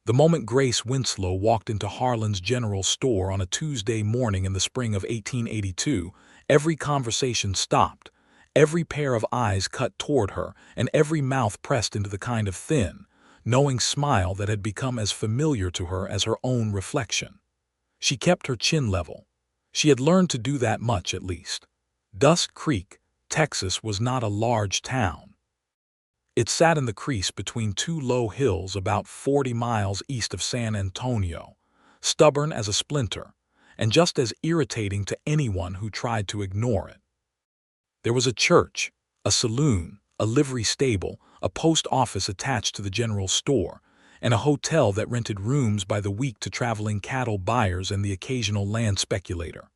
The moment Grace Winslow walked into Harlan's General Store on a Tuesday morning in the spring of 1882, every conversation stopped, every pair of eyes cut toward her, and every mouth pressed into the kind of thin, knowing smile that had become as familiar to her as her own reflection. She kept her chin level. She had learned to do that much, at least. Dust Creek, Texas, was not a large town. It sat in the crease between two low hills about 40 miles east of San Antonio, stubborn as a splinter, and just as irritating to anyone who tried to ignore it. There was a church, a saloon, a livery stable, a post office attached to the general store, and a hotel that rented rooms by the week to traveling cattle buyers and the occasional land speculator.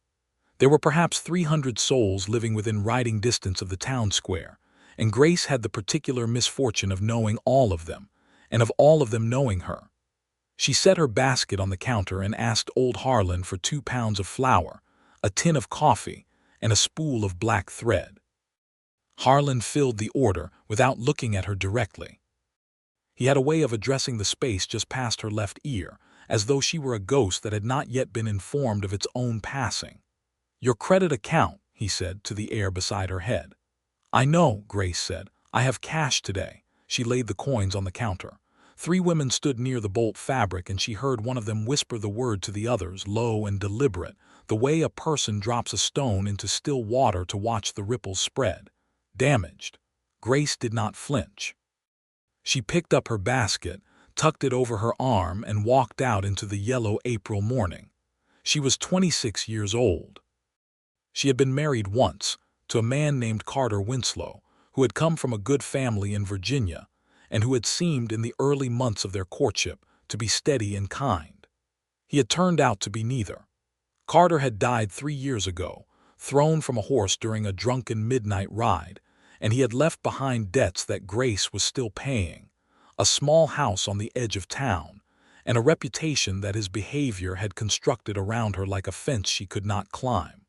There were perhaps 300 souls living within riding distance of the town square, and Grace had the particular misfortune of knowing all of them, and of all of them knowing her. She set her basket on the counter and asked old Harlan for 2 pounds of flour, a tin of coffee, and a spool of black thread. Harlan filled the order without looking at her directly. He had a way of addressing the space just past her left ear, as though she were a ghost that had not yet been informed of its own passing. "Your credit account," he said to the air beside her head. "I know," Grace said. "I have cash today." She laid the coins on the counter. 3 women stood near the bolt fabric, and she heard one of them whisper the word to the others, low and deliberate, the way a person drops a stone into still water to watch the ripples spread. "Damaged." Grace did not flinch. She picked up her basket, tucked it over her arm, and walked out into the yellow April morning. She was 26 years old. She had been married once, to a man named Carter Winslow, who had come from a good family in Virginia, and who had seemed in the early months of their courtship to be steady and kind. He had turned out to be neither. Carter had died 3 years ago, thrown from a horse during a drunken midnight ride, and he had left behind debts that Grace was still paying, a small house on the edge of town, and a reputation that his behavior had constructed around her like a fence she could not climb.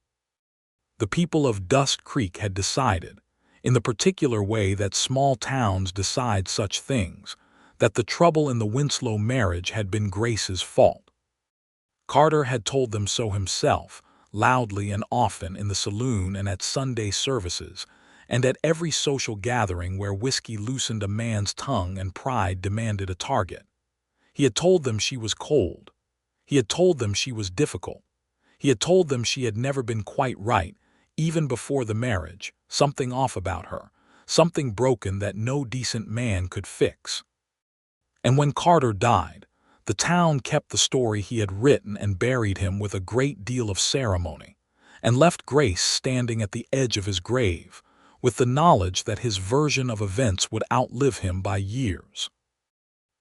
The people of Dust Creek had decided, in the particular way that small towns decide such things, that the trouble in the Winslow marriage had been Grace's fault. Carter had told them so himself, loudly and often in the saloon and at Sunday services, and at every social gathering where whiskey loosened a man's tongue and pride demanded a target. He had told them she was cold. He had told them she was difficult. He had told them she had never been quite right, even before the marriage, something off about her, something broken that no decent man could fix. And when Carter died, the town kept the story he had written and buried him with a great deal of ceremony, and left Grace standing at the edge of his grave, with the knowledge that his version of events would outlive him by years.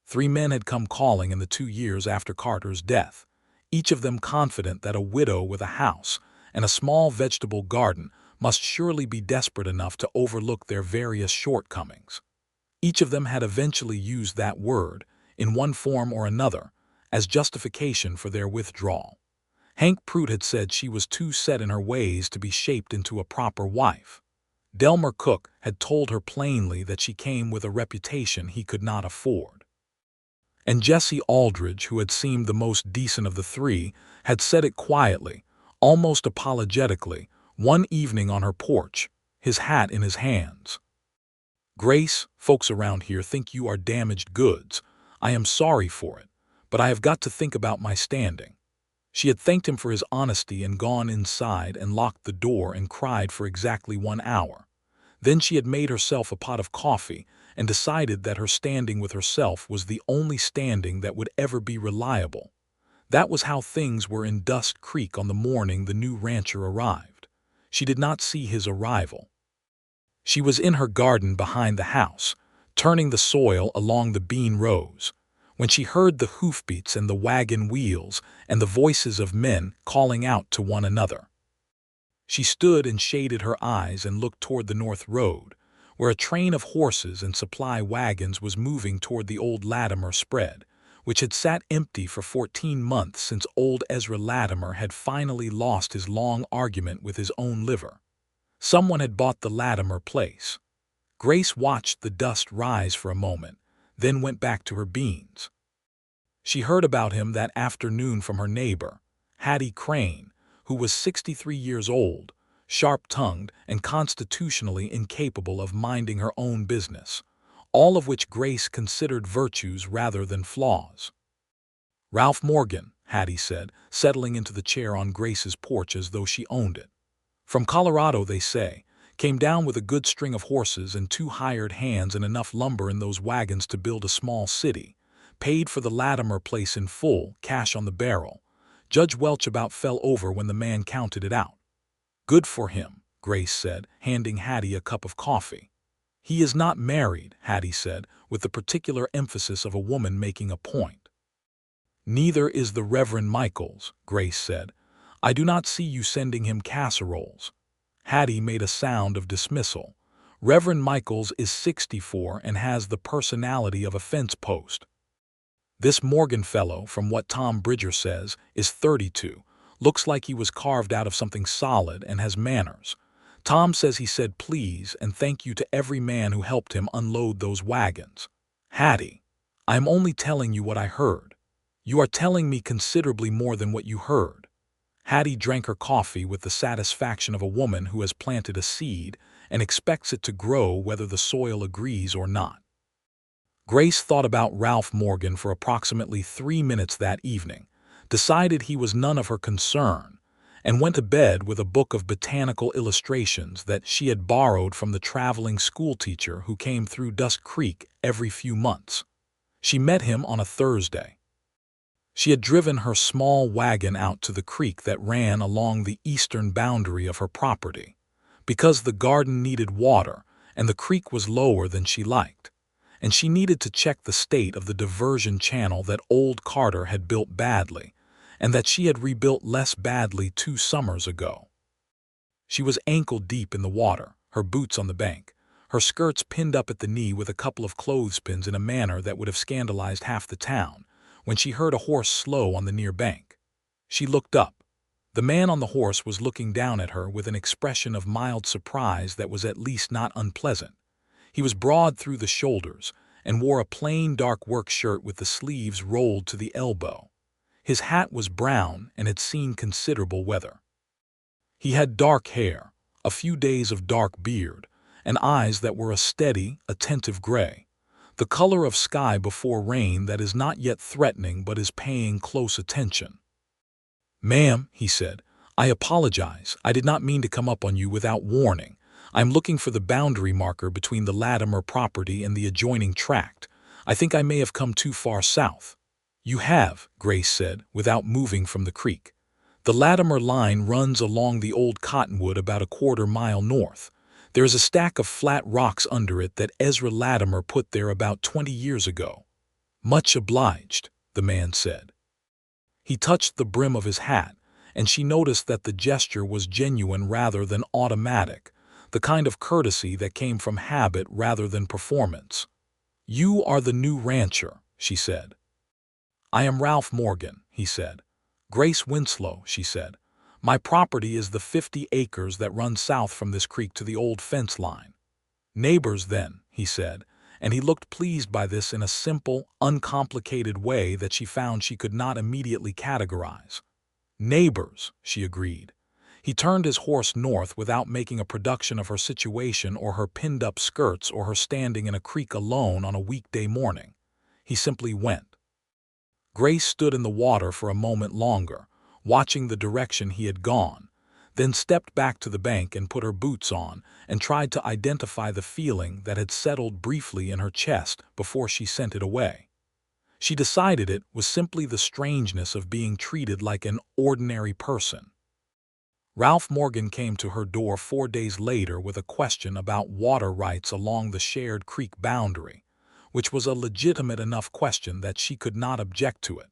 3 men had come calling in the 2 years after Carter's death, each of them confident that a widow with a house and a small vegetable garden must surely be desperate enough to overlook their various shortcomings. Each of them had eventually used that word, in one form or another, as justification for their withdrawal. Hank Pruitt had said she was too set in her ways to be shaped into a proper wife. Delmer Cook had told her plainly that she came with a reputation he could not afford. And Jesse Aldridge, who had seemed the most decent of the 3, had said it quietly, almost apologetically, one evening on her porch, his hat in his hands. "Grace, folks around here think you are damaged goods. I am sorry for it, but I have got to think about my standing." She had thanked him for his honesty and gone inside and locked the door and cried for exactly 1 hour. Then she had made herself a pot of coffee and decided that her standing with herself was the only standing that would ever be reliable. That was how things were in Dust Creek on the morning the new rancher arrived. She did not see his arrival. She was in her garden behind the house, turning the soil along the bean rows, when she heard the hoofbeats and the wagon wheels and the voices of men calling out to one another. She stood and shaded her eyes and looked toward the north road, where a train of horses and supply wagons was moving toward the old Latimer spread, which had sat empty for 14 months since old Ezra Latimer had finally lost his long argument with his own liver. Someone had bought the Latimer place. Grace watched the dust rise for a moment, then went back to her beans. She heard about him that afternoon from her neighbor, Hattie Crane, who was 63 years old, sharp-tongued and constitutionally incapable of minding her own business, all of which Grace considered virtues rather than flaws. "Ralph Morgan," Hattie said, settling into the chair on Grace's porch as though she owned it. "From Colorado, they say. Came down with a good string of horses and 2 hired hands and enough lumber in those wagons to build a small city. Paid for the Latimer place in full, cash on the barrel. Judge Welch about fell over when the man counted it out." "Good for him," Grace said, handing Hattie a cup of coffee. "He is not married," Hattie said, with the particular emphasis of a woman making a point. "Neither is the Reverend Michaels," Grace said. "I do not see you sending him casseroles." Hattie made a sound of dismissal. "Reverend Michaels is 64 and has the personality of a fence post. This Morgan fellow, from what Tom Bridger says, is 32. Looks like he was carved out of something solid and has manners. Tom says he said please and thank you to every man who helped him unload those wagons." "Hattie, I am only telling you what I heard." "You are telling me considerably more than what you heard." Hattie drank her coffee with the satisfaction of a woman who has planted a seed and expects it to grow whether the soil agrees or not. Grace thought about Ralph Morgan for approximately 3 minutes that evening, decided he was none of her concern, and went to bed with a book of botanical illustrations that she had borrowed from the traveling schoolteacher who came through Dusk Creek every few months. She met him on a Thursday. She had driven her small wagon out to the creek that ran along the eastern boundary of her property, because the garden needed water and the creek was lower than she liked, and she needed to check the state of the diversion channel that old Carter had built badly, and that she had rebuilt less badly 2 summers ago. She was ankle-deep in the water, her boots on the bank, her skirts pinned up at the knee with a couple of clothespins in a manner that would have scandalized half the town, when she heard a horse slow on the near bank. She looked up. The man on the horse was looking down at her with an expression of mild surprise that was at least not unpleasant. He was broad through the shoulders and wore a plain dark work shirt with the sleeves rolled to the elbow. His hat was brown and had seen considerable weather. He had dark hair, a few days of dark beard, and eyes that were a steady, attentive gray, the color of sky before rain that is not yet threatening but is paying close attention. "Ma'am," he said, "I apologize. I did not mean to come up on you without warning. I'm looking for the boundary marker between the Latimer property and the adjoining tract. I think I may have come too far south." "You have," Grace said, without moving from the creek. "The Latimer line runs along the old cottonwood about a 1/4 mile north. There is a stack of flat rocks under it that Ezra Latimer put there about 20 years ago." "Much obliged," the man said. He touched the brim of his hat, and she noticed that the gesture was genuine rather than automatic, the kind of courtesy that came from habit rather than performance. "You are the new rancher," she said. "I am Ralph Morgan," he said. "Grace Winslow," she said. "My property is the 50 acres that run south from this creek to the old fence line." "Neighbors, then," he said, and he looked pleased by this in a simple, uncomplicated way that she found she could not immediately categorize. "Neighbors," she agreed. He turned his horse north without making a production of her situation or her pinned-up skirts or her standing in a creek alone on a weekday morning. He simply went. Grace stood in the water for a moment longer, watching the direction he had gone, then stepped back to the bank and put her boots on and tried to identify the feeling that had settled briefly in her chest before she sent it away. She decided it was simply the strangeness of being treated like an ordinary person. Ralph Morgan came to her door 4 days later with a question about water rights along the shared creek boundary, which was a legitimate enough question that she could not object to it,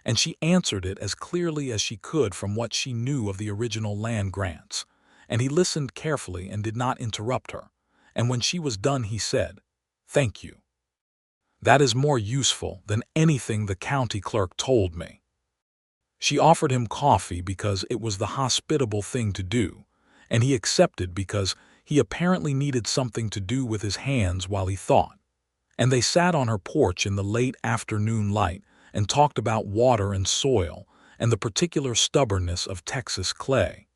and she answered it as clearly as she could from what she knew of the original land grants, and he listened carefully and did not interrupt her, and when she was done he said, "Thank you. That is more useful than anything the county clerk told me." She offered him coffee because it was the hospitable thing to do, and he accepted because he apparently needed something to do with his hands while he thought. And they sat on her porch in the late afternoon light and talked about water and soil and the particular stubbornness of Texas clay.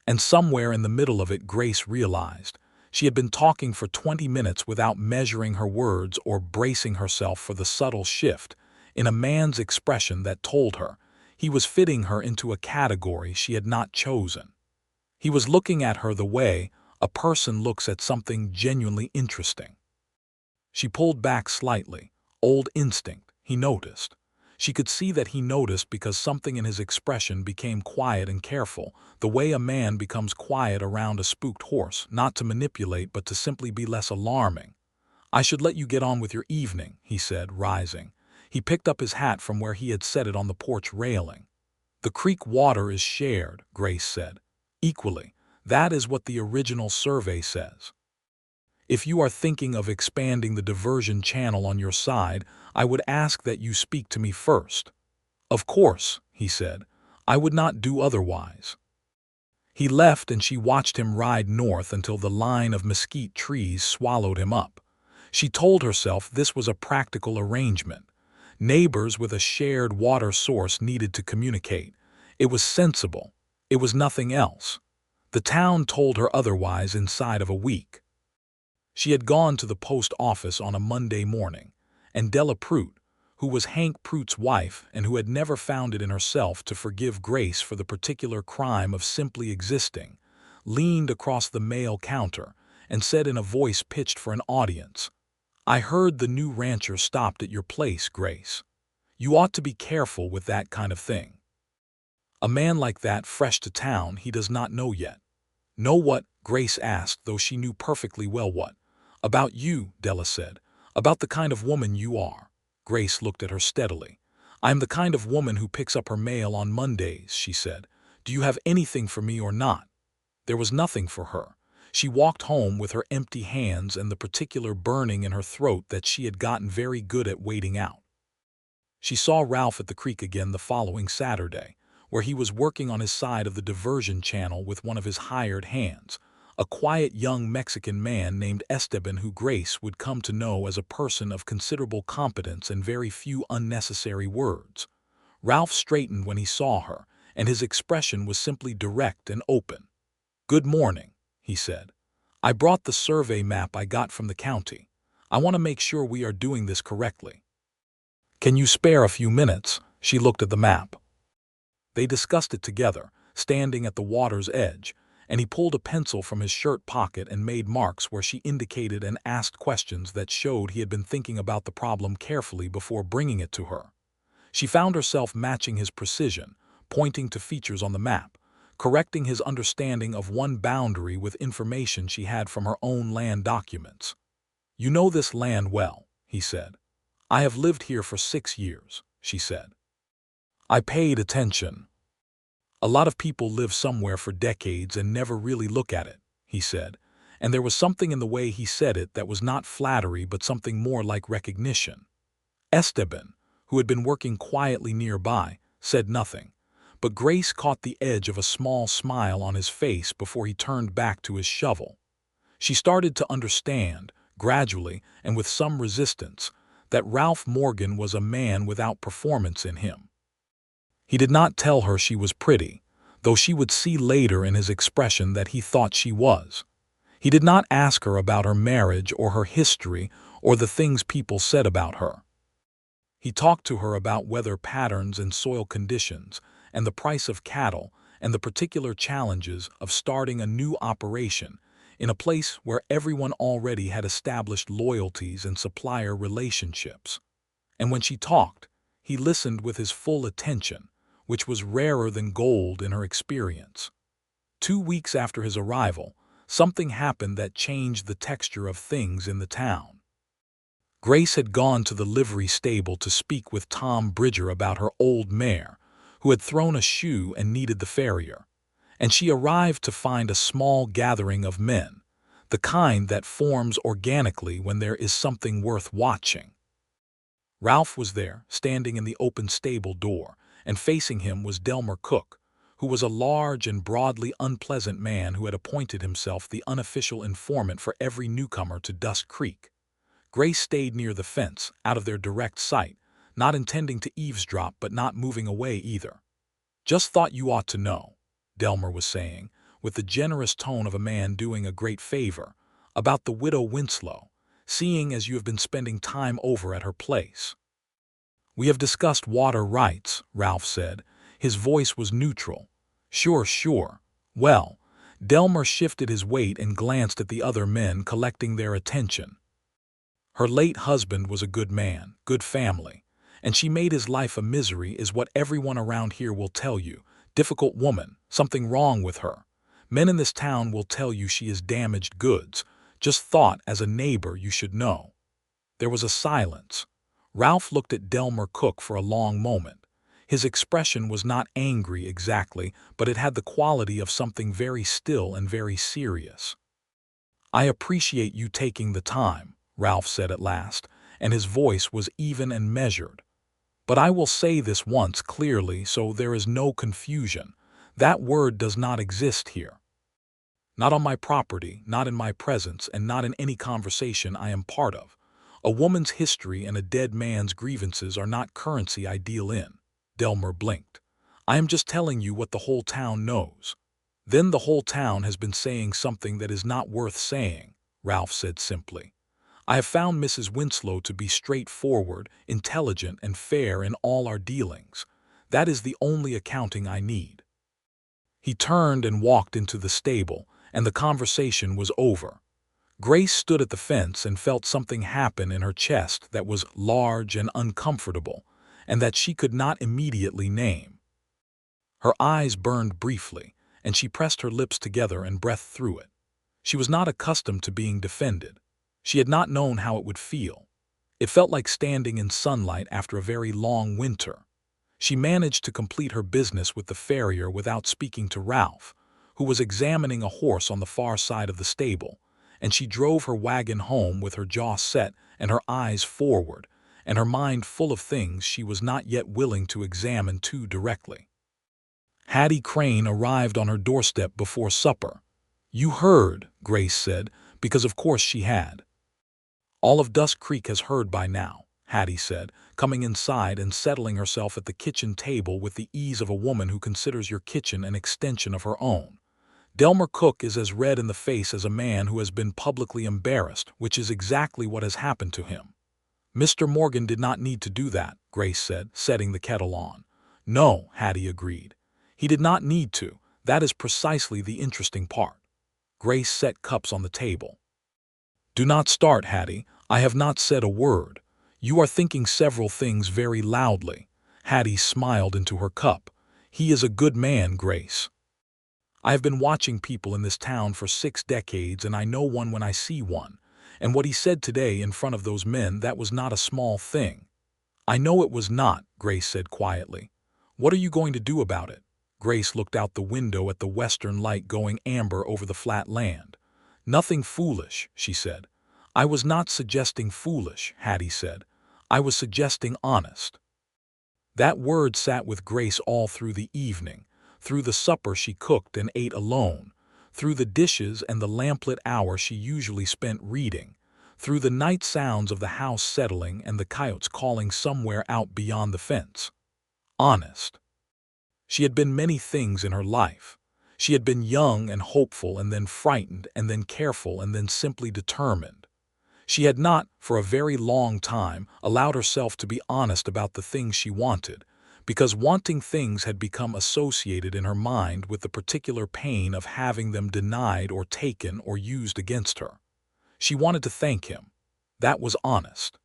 And somewhere in the middle of it, Grace realized she had been talking for 20 minutes without measuring her words or bracing herself for the subtle shift in a man's expression that told her he was fitting her into a category she had not chosen. He was looking at her the way a person looks at something genuinely interesting. She pulled back slightly. Old instinct, he noticed. She could see that he noticed because something in his expression became quiet and careful, the way a man becomes quiet around a spooked horse, not to manipulate but to simply be less alarming. "I should let you get on with your evening," he said, rising. He picked up his hat from where he had set it on the porch railing. "The creek water is shared," Grace said. "Equally. That is what the original survey says. If you are thinking of expanding the diversion channel on your side, I would ask that you speak to me first." "Of course," he said. "I would not do otherwise." He left and she watched him ride north until the line of mesquite trees swallowed him up. She told herself this was a practical arrangement. Neighbors with a shared water source needed to communicate. It was sensible. It was nothing else. The town told her otherwise inside of a week. She had gone to the post office on a Monday morning, and Della Prout, who was Hank Prout's wife and who had never found it in herself to forgive Grace for the particular crime of simply existing, leaned across the mail counter and said in a voice pitched for an audience, "I heard the new rancher stopped at your place, Grace. You ought to be careful with that kind of thing." A man like that, fresh to town, he does not know yet. "Know what?" Grace asked, though she knew perfectly well what. "About you," Della said. "About the kind of woman you are." Grace looked at her steadily. "I am the kind of woman who picks up her mail on Mondays," she said. "Do you have anything for me or not?" There was nothing for her. She walked home with her empty hands and the particular burning in her throat that she had gotten very good at waiting out. She saw Ralph at the creek again the following Saturday, where he was working on his side of the diversion channel with one of his hired hands, a quiet young Mexican man named Esteban, who Grace would come to know as a person of considerable competence and very few unnecessary words. Ralph straightened when he saw her, and his expression was simply direct and open. "Good morning," he said. "I brought the survey map I got from the county. I want to make sure we are doing this correctly." "Can you spare a few minutes?" She looked at the map. They discussed it together, standing at the water's edge, and he pulled a pencil from his shirt pocket and made marks where she indicated and asked questions that showed he had been thinking about the problem carefully before bringing it to her. She found herself matching his precision, pointing to features on the map, correcting his understanding of one boundary with information she had from her own land documents. "You know this land well," he said. "I have lived here for 6 years," she said. I paid attention. "A lot of people live somewhere for decades and never really look at it," he said, and there was something in the way he said it that was not flattery but something more like recognition. Esteban, who had been working quietly nearby, said nothing, but Grace caught the edge of a small smile on his face before he turned back to his shovel. She started to understand, gradually and with some resistance, that Ralph Morgan was a man without performance in him. He did not tell her she was pretty, though she would see later in his expression that he thought she was. He did not ask her about her marriage or her history or the things people said about her. He talked to her about weather patterns and soil conditions and the price of cattle and the particular challenges of starting a new operation in a place where everyone already had established loyalties and supplier relationships. And when she talked, he listened with his full attention, which was rarer than gold in her experience. 2 weeks after his arrival, something happened that changed the texture of things in the town. Grace had gone to the livery stable to speak with Tom Bridger about her old mare, who had thrown a shoe and needed the farrier, and she arrived to find a small gathering of men, the kind that forms organically when there is something worth watching. Ralph was there, standing in the open stable door, and facing him was Delmer Cook, who was a large and broadly unpleasant man who had appointed himself the unofficial informant for every newcomer to Dust Creek. Grace stayed near the fence, out of their direct sight, not intending to eavesdrop but not moving away either. "Just thought you ought to know," Delmer was saying, with the generous tone of a man doing a great favor, "about the widow Winslow, seeing as you have been spending time over at her place." "We have discussed water rights," Ralph said. His voice was neutral. "Sure, sure. Well," Delmer shifted his weight and glanced at the other men, collecting their attention. "Her late husband was a good man, good family, and she made his life a misery is what everyone around here will tell you. Difficult woman, something wrong with her. Men in this town will tell you she is damaged goods. Just thought as a neighbor you should know." There was a silence. Ralph looked at Delmer Cook for a long moment. His expression was not angry exactly, but it had the quality of something very still and very serious. "I appreciate you taking the time," Ralph said at last, and his voice was even and measured. "But I will say this once clearly so there is no confusion. That word does not exist here. Not on my property, not in my presence, and not in any conversation I am part of. A woman's history and a dead man's grievances are not currency I deal in." Delmer blinked. "I am just telling you what the whole town knows." "Then the whole town has been saying something that is not worth saying," Ralph said simply. "I have found Mrs. Winslow to be straightforward, intelligent, and fair in all our dealings. That is the only accounting I need." He turned and walked into the stable, and the conversation was over. Grace stood at the fence and felt something happen in her chest that was large and uncomfortable, and that she could not immediately name. Her eyes burned briefly, and she pressed her lips together and breathed through it. She was not accustomed to being defended. She had not known how it would feel. It felt like standing in sunlight after a very long winter. She managed to complete her business with the farrier without speaking to Ralph, who was examining a horse on the far side of the stable, and she drove her wagon home with her jaw set and her eyes forward, and her mind full of things she was not yet willing to examine too directly. Hattie Crane arrived on her doorstep before supper. "You heard," Grace said, because of course she had. "All of Dusk Creek has heard by now," Hattie said, coming inside and settling herself at the kitchen table with the ease of a woman who considers your kitchen an extension of her own. "Delmer Cook is as red in the face as a man who has been publicly embarrassed, which is exactly what has happened to him." "Mr. Morgan did not need to do that," Grace said, setting the kettle on. "No," Hattie agreed. "He did not need to. That is precisely the interesting part." Grace set cups on the table. "Do not start, Hattie. I have not said a word. You are thinking several things very loudly." Hattie smiled into her cup. "He is a good man, Grace. I have been watching people in this town for 6 decades, and I know one when I see one. And what he said today in front of those men, that was not a small thing." "I know it was not," Grace said quietly. "What are you going to do about it?" Grace looked out the window at the western light going amber over the flat land. "Nothing foolish," she said. "I was not suggesting foolish," Hattie said. "I was suggesting honest." That word sat with Grace all through the evening, through the supper she cooked and ate alone, through the dishes and the lamplit hour she usually spent reading, through the night sounds of the house settling and the coyotes calling somewhere out beyond the fence. Honest. She had been many things in her life. She had been young and hopeful, and then frightened, and then careful, and then simply determined. She had not, for a very long time, allowed herself to be honest about the things she wanted, because wanting things had become associated in her mind with the particular pain of having them denied or taken or used against her. She wanted to thank him. That was honest.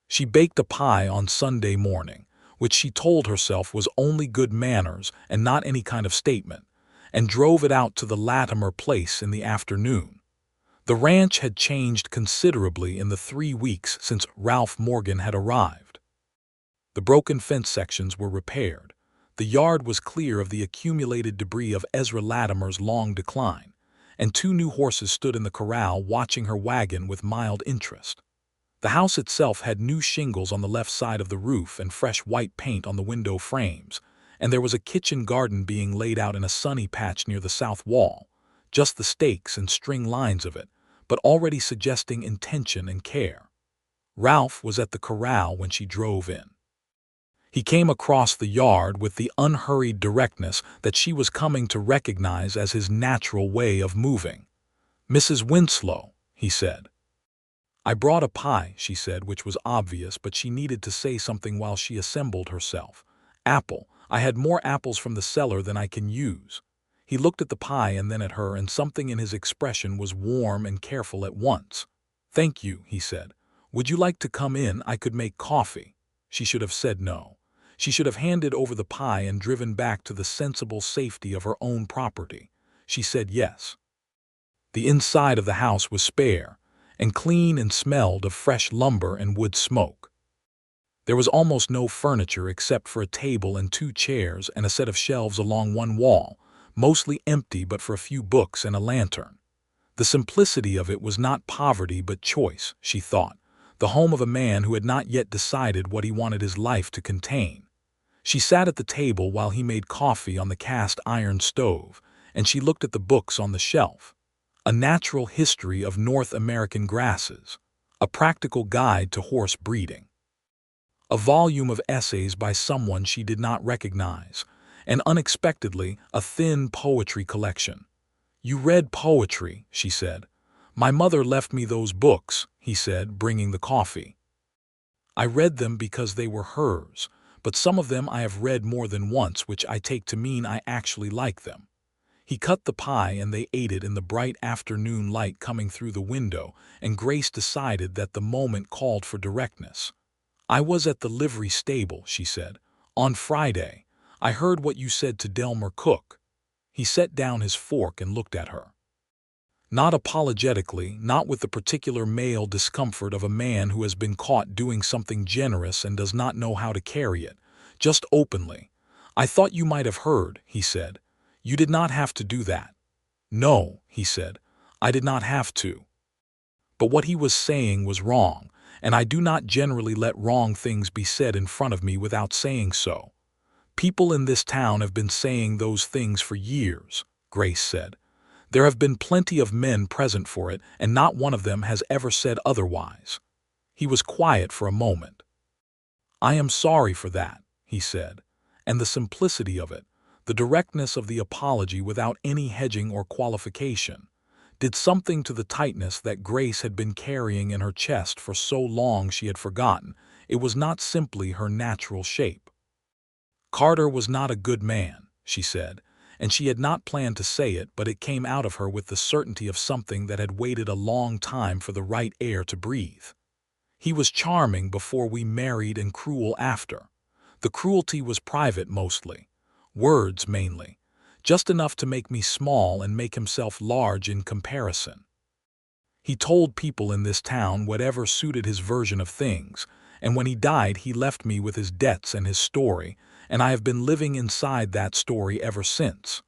She baked a pie on Sunday morning, which she told herself was only good manners and not any kind of statement, and drove it out to the Latimer place in the afternoon. The ranch had changed considerably in the 3 weeks since Ralph Morgan had arrived. The broken fence sections were repaired. The yard was clear of the accumulated debris of Ezra Latimer's long decline, and 2 new horses stood in the corral watching her wagon with mild interest. The house itself had new shingles on the left side of the roof and fresh white paint on the window frames, and there was a kitchen garden being laid out in a sunny patch near the south wall, just the stakes and string lines of it, but already suggesting intention and care. Ralph was at the corral when she drove in. He came across the yard with the unhurried directness that she was coming to recognize as his natural way of moving. "Mrs. Winslow," he said. "I brought a pie," she said, which was obvious, but she needed to say something while she assembled herself. "Apple. I had more apples from the cellar than I can use." He looked at the pie and then at her, and something in his expression was warm and careful at once. "Thank you," he said. "Would you like to come in? I could make coffee." She should have said no. She should have handed over the pie and driven back to the sensible safety of her own property. She said yes. The inside of the house was spare, and clean and smelled of fresh lumber and wood smoke. There was almost no furniture except for a table and 2 chairs and a set of shelves along one wall, mostly empty but for a few books and a lantern. The simplicity of it was not poverty but choice, she thought, the home of a man who had not yet decided what he wanted his life to contain. She sat at the table while he made coffee on the cast iron stove, and she looked at the books on the shelf. A Natural History of North American Grasses, a Practical Guide to Horse Breeding, a volume of essays by someone she did not recognize, and unexpectedly a thin poetry collection. "You read poetry," she said. "My mother left me those books," he said, bringing the coffee. "I read them because they were hers, but some of them I have read more than once, which I take to mean I actually like them." He cut the pie and they ate it in the bright afternoon light coming through the window, and Grace decided that the moment called for directness. "I was at the livery stable," she said, "on Friday. I heard what you said to Delmer Cook." He set down his fork and looked at her. Not apologetically, not with the particular male discomfort of a man who has been caught doing something generous and does not know how to carry it, just openly. "I thought you might have heard," he said. "You did not have to do that." "No," he said, "I did not have to." But what he was saying was wrong, and I do not generally let wrong things be said in front of me without saying so. "People in this town have been saying those things for years," Grace said. "There have been plenty of men present for it, and not one of them has ever said otherwise." He was quiet for a moment. "I am sorry for that," he said, and the simplicity of it, the directness of the apology without any hedging or qualification, did something to the tightness that Grace had been carrying in her chest for so long she had forgotten. It was not simply her natural shape. "Carter was not a good man," she said, and she had not planned to say it, but it came out of her with the certainty of something that had waited a long time for the right air to breathe. "He was charming before we married and cruel after. The cruelty was private mostly. Words mainly. Just enough to make me small and make himself large in comparison. He told people in this town whatever suited his version of things, and when he died he left me with his debts and his story, and I have been living inside that story ever since."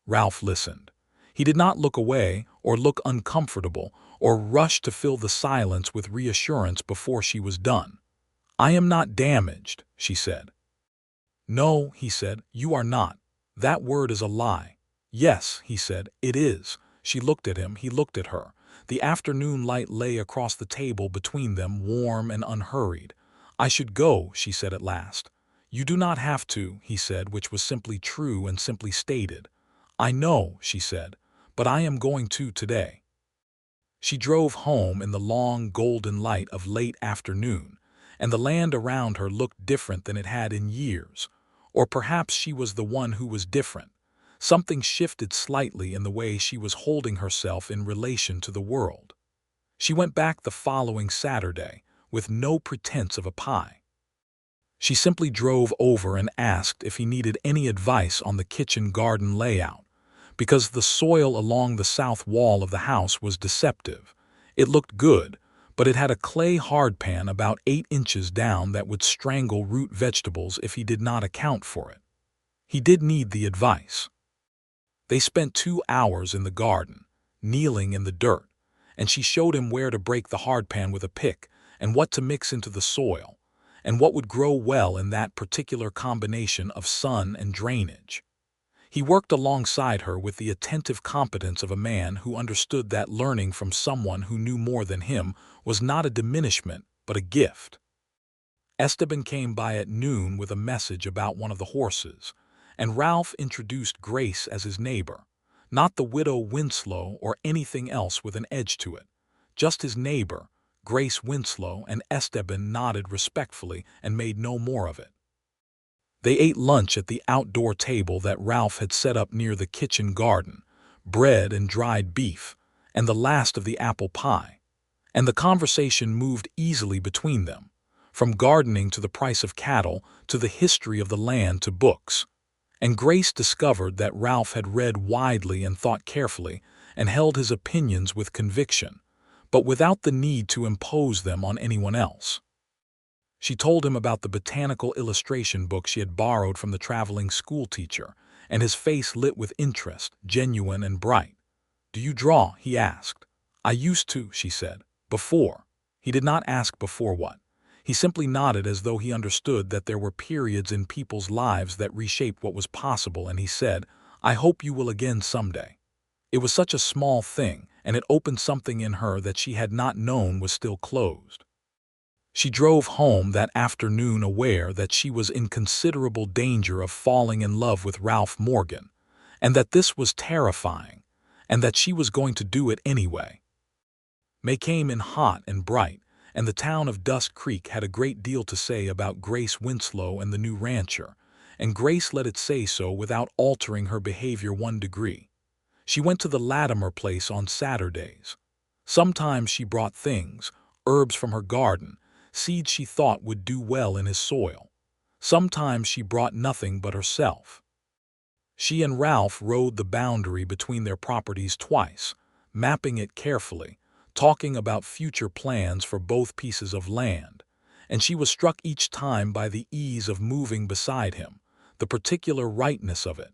Ralph listened. He did not look away or look uncomfortable or rush to fill the silence with reassurance before she was done. "I am not damaged," she said. "No," he said, "you are not. That word is a lie." "Yes," he said, "it is." She looked at him, he looked at her. The afternoon light lay across the table between them, warm and unhurried. "I should go," she said at last. "You do not have to," he said, which was simply true and simply stated. "I know," she said, "but I am going to today." She drove home in the long golden light of late afternoon, and the land around her looked different than it had in years. Or perhaps she was the one who was different. Something shifted slightly in the way she was holding herself in relation to the world. She went back the following Saturday, with no pretense of a pie. She simply drove over and asked if he needed any advice on the kitchen garden layout, because the soil along the south wall of the house was deceptive. It looked good, but it had a clay hardpan about 8 inches down that would strangle root vegetables if he did not account for it. He did need the advice. They spent 2 hours in the garden, kneeling in the dirt, and she showed him where to break the hardpan with a pick and what to mix into the soil, and what would grow well in that particular combination of sun and drainage. He worked alongside her with the attentive competence of a man who understood that learning from someone who knew more than him was not a diminishment but a gift. Esteban came by at noon with a message about one of the horses, and Ralph introduced Grace as his neighbor, not the widow Winslow or anything else with an edge to it, just his neighbor, Grace Winslow, and Esteban nodded respectfully and made no more of it. They ate lunch at the outdoor table that Ralph had set up near the kitchen garden, bread and dried beef, and the last of the apple pie, and the conversation moved easily between them, from gardening to the price of cattle to the history of the land to books. And Grace discovered that Ralph had read widely and thought carefully and held his opinions with conviction, but without the need to impose them on anyone else. She told him about the botanical illustration book she had borrowed from the traveling schoolteacher, and his face lit with interest, genuine and bright. "Do you draw?" he asked. "I used to," she said. "Before." He did not ask before what. He simply nodded as though he understood that there were periods in people's lives that reshaped what was possible, and he said, "I hope you will again someday." It was such a small thing, and it opened something in her that she had not known was still closed. She drove home that afternoon aware that she was in considerable danger of falling in love with Ralph Morgan, and that this was terrifying, and that she was going to do it anyway. May came in hot and bright, and the town of Dusk Creek had a great deal to say about Grace Winslow and the new rancher, and Grace let it say so without altering her behavior 1 degree. She went to the Latimer place on Saturdays. Sometimes she brought things, herbs from her garden, seeds she thought would do well in his soil. Sometimes she brought nothing but herself. She and Ralph rode the boundary between their properties twice, mapping it carefully, talking about future plans for both pieces of land, and she was struck each time by the ease of moving beside him, the particular rightness of it.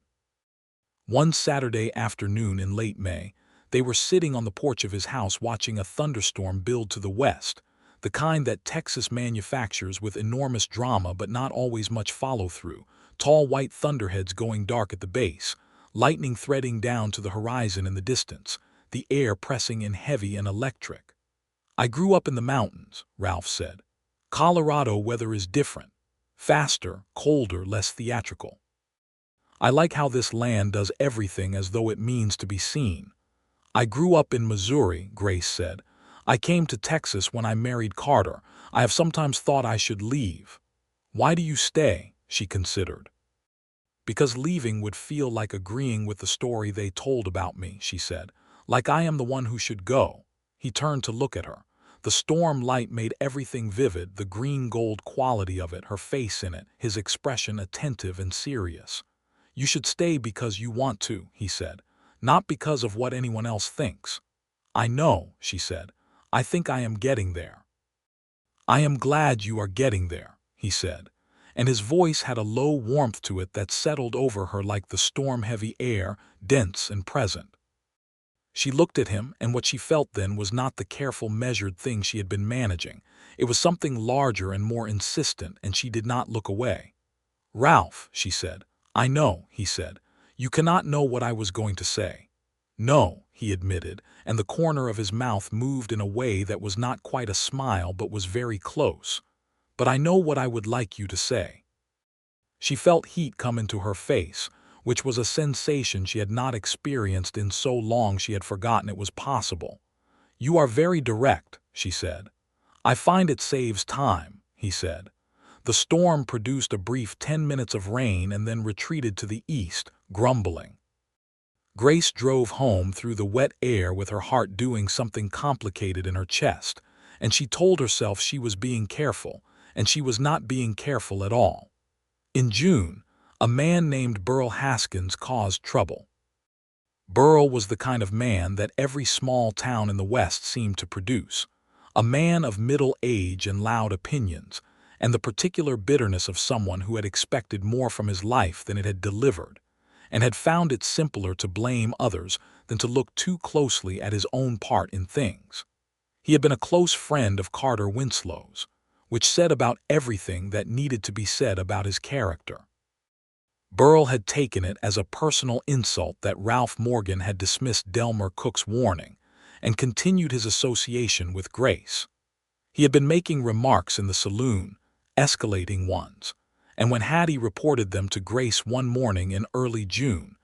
One Saturday afternoon in late May, they were sitting on the porch of his house watching a thunderstorm build to the west, the kind that Texas manufactures with enormous drama but not always much follow-through, tall white thunderheads going dark at the base, lightning threading down to the horizon in the distance, the air pressing in heavy and electric. "I grew up in the mountains," Ralph said. "Colorado weather is different, faster, colder, less theatrical. I like how this land does everything as though it means to be seen." "I grew up in Missouri," Grace said. "I came to Texas when I married Carter. I have sometimes thought I should leave." "Why do you stay?" she considered. "Because leaving would feel like agreeing with the story they told about me," she said. "Like I am the one who should go." He turned to look at her. The storm light made everything vivid, the green-gold quality of it, her face in it, his expression attentive and serious. "You should stay because you want to," he said, "not because of what anyone else thinks." "I know," she said. "I think I am getting there." "I am glad you are getting there," he said, and his voice had a low warmth to it that settled over her like the storm-heavy air, dense and present. She looked at him, and what she felt then was not the careful, measured thing she had been managing. It was something larger and more insistent, and she did not look away. "Ralph," she said. "I know," he said. "You cannot know what I was going to say." "No," he admitted, and the corner of his mouth moved in a way that was not quite a smile but was very close. "But I know what I would like you to say." She felt heat come into her face, which was a sensation she had not experienced in so long she had forgotten it was possible. "You are very direct," she said. "I find it saves time," he said. The storm produced a brief 10 minutes of rain and then retreated to the east, grumbling. Grace drove home through the wet air with her heart doing something complicated in her chest, and she told herself she was being careful, and she was not being careful at all. In June, a man named Burl Haskins caused trouble. Burl was the kind of man that every small town in the West seemed to produce, a man of middle age and loud opinions, and the particular bitterness of someone who had expected more from his life than it had delivered, and had found it simpler to blame others than to look too closely at his own part in things. He had been a close friend of Carter Winslow's, which said about everything that needed to be said about his character. Burl had taken it as a personal insult that Ralph Morgan had dismissed Delmer Cook's warning and continued his association with Grace. He had been making remarks in the saloon, escalating ones. And when Hattie reported them to Grace one morning in early June,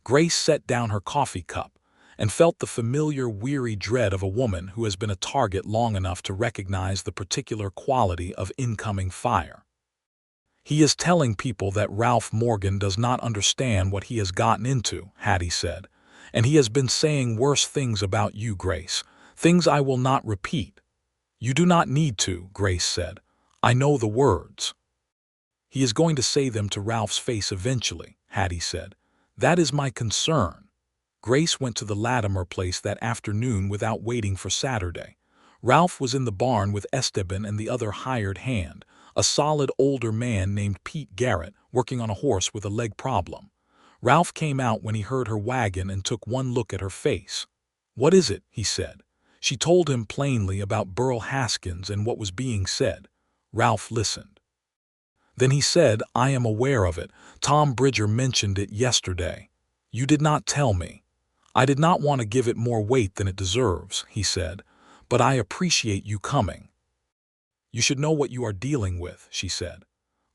Grace set down her coffee cup and felt the familiar weary dread of a woman who has been a target long enough to recognize the particular quality of incoming fire. "He is telling people that Ralph Morgan does not understand what he has gotten into," Hattie said, "and he has been saying worse things about you, Grace, things I will not repeat." "You do not need to," Grace said. "I know the words." "He is going to say them to Ralph's face eventually," Hattie said. "That is my concern." Grace went to the Latimer place that afternoon without waiting for Saturday. Ralph was in the barn with Esteban and the other hired hand, a solid older man named Pete Garrett, working on a horse with a leg problem. Ralph came out when he heard her wagon and took one look at her face. "What is it?" he said. She told him plainly about Burl Haskins and what was being said. Ralph listened. Then he said, "I am aware of it. Tom Bridger mentioned it yesterday. You did not tell me. I did not want to give it more weight than it deserves," he said, "but I appreciate you coming." "You should know what you are dealing with," she said.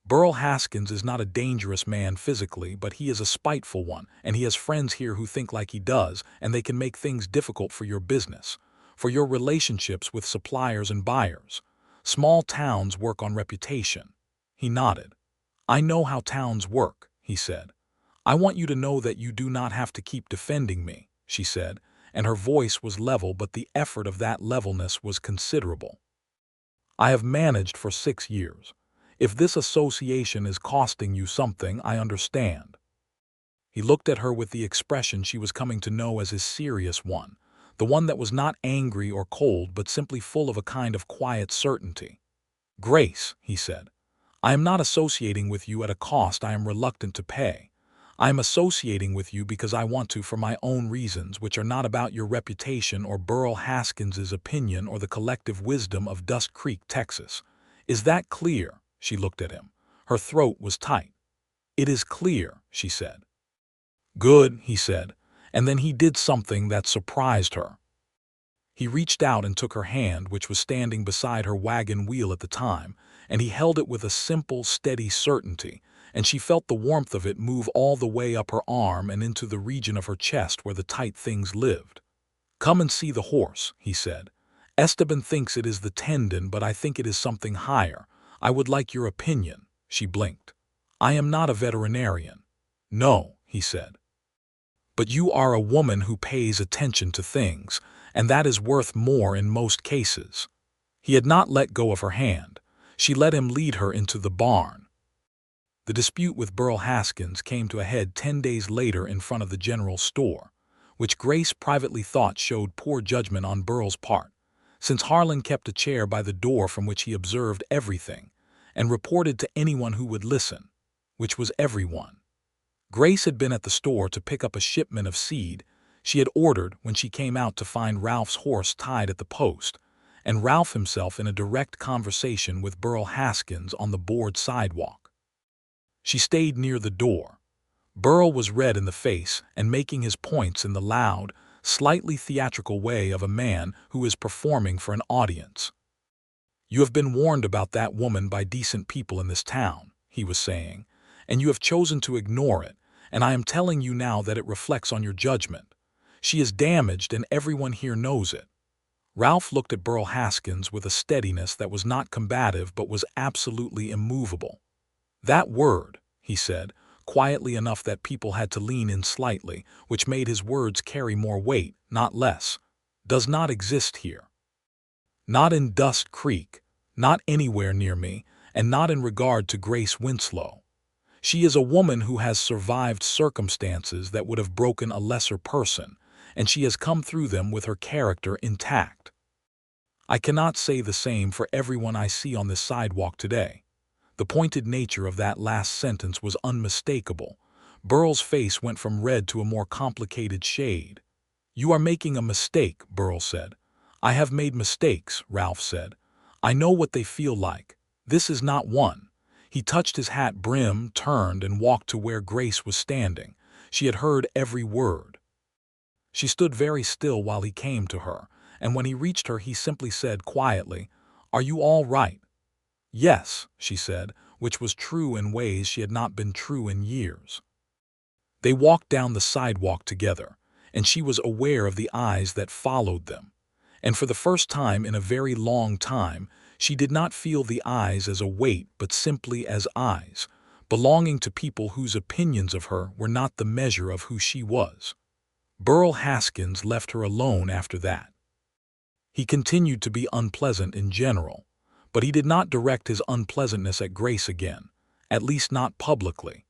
"Burl Haskins is not a dangerous man physically, but he is a spiteful one, and he has friends here who think like he does, and they can make things difficult for your business, for your relationships with suppliers and buyers. Small towns work on reputation." He nodded. "I know how towns work," he said. "I want you to know that you do not have to keep defending me," she said, and her voice was level, but the effort of that levelness was considerable. "I have managed for 6 years. If this association is costing you something, I understand." He looked at her with the expression she was coming to know as his serious one, the one that was not angry or cold but simply full of a kind of quiet certainty. "Grace," he said, "I am not associating with you at a cost I am reluctant to pay. I am associating with you because I want to for my own reasons, which are not about your reputation or Burl Haskins's opinion or the collective wisdom of Dust Creek, Texas. Is that clear?" She looked at him. Her throat was tight. "It is clear," she said. "Good," he said, and then he did something that surprised her. He reached out and took her hand, which was standing beside her wagon wheel at the time, and he held it with a simple, steady certainty, and she felt the warmth of it move all the way up her arm and into the region of her chest where the tight things lived. "Come and see the horse," he said. "Esteban thinks it is the tendon, but I think it is something higher. I would like your opinion." She blinked. "I am not a veterinarian." "No," he said. "But you are a woman who pays attention to things, and that is worth more in most cases." He had not let go of her hand. She let him lead her into the barn. The dispute with Burl Haskins came to a head 10 days later in front of the general store, which Grace privately thought showed poor judgment on Burl's part, since Harlan kept a chair by the door from which he observed everything, and reported to anyone who would listen, which was everyone. Grace had been at the store to pick up a shipment of seed she had ordered when she came out to find Ralph's horse tied at the post, and Ralph himself in a direct conversation with Burl Haskins on the board sidewalk. She stayed near the door. Burl was red in the face and making his points in the loud, slightly theatrical way of a man who is performing for an audience. "You have been warned about that woman by decent people in this town," he was saying, "and you have chosen to ignore it, and I am telling you now that it reflects on your judgment. She is damaged and everyone here knows it." Ralph looked at Burl Haskins with a steadiness that was not combative but was absolutely immovable. "That word," he said, quietly enough that people had to lean in slightly, which made his words carry more weight, not less, "does not exist here. Not in Dust Creek, not anywhere near me, and not in regard to Grace Winslow. She is a woman who has survived circumstances that would have broken a lesser person, and she has come through them with her character intact. I cannot say the same for everyone I see on this sidewalk today." The pointed nature of that last sentence was unmistakable. Burl's face went from red to a more complicated shade. "You are making a mistake," Burl said. "I have made mistakes," Ralph said. "I know what they feel like. This is not one." He touched his hat brim, turned, and walked to where Grace was standing. She had heard every word. She stood very still while he came to her, and when he reached her he simply said quietly, "Are you all right?" Yes, she said, which was true in ways she had not been true in years. They walked down the sidewalk together, and she was aware of the eyes that followed them. And for the first time in a very long time, she did not feel the eyes as a weight but simply as eyes, belonging to people whose opinions of her were not the measure of who she was. Burl Haskins left her alone after that. He continued to be unpleasant in general, but he did not direct his unpleasantness at Grace again, at least not publicly.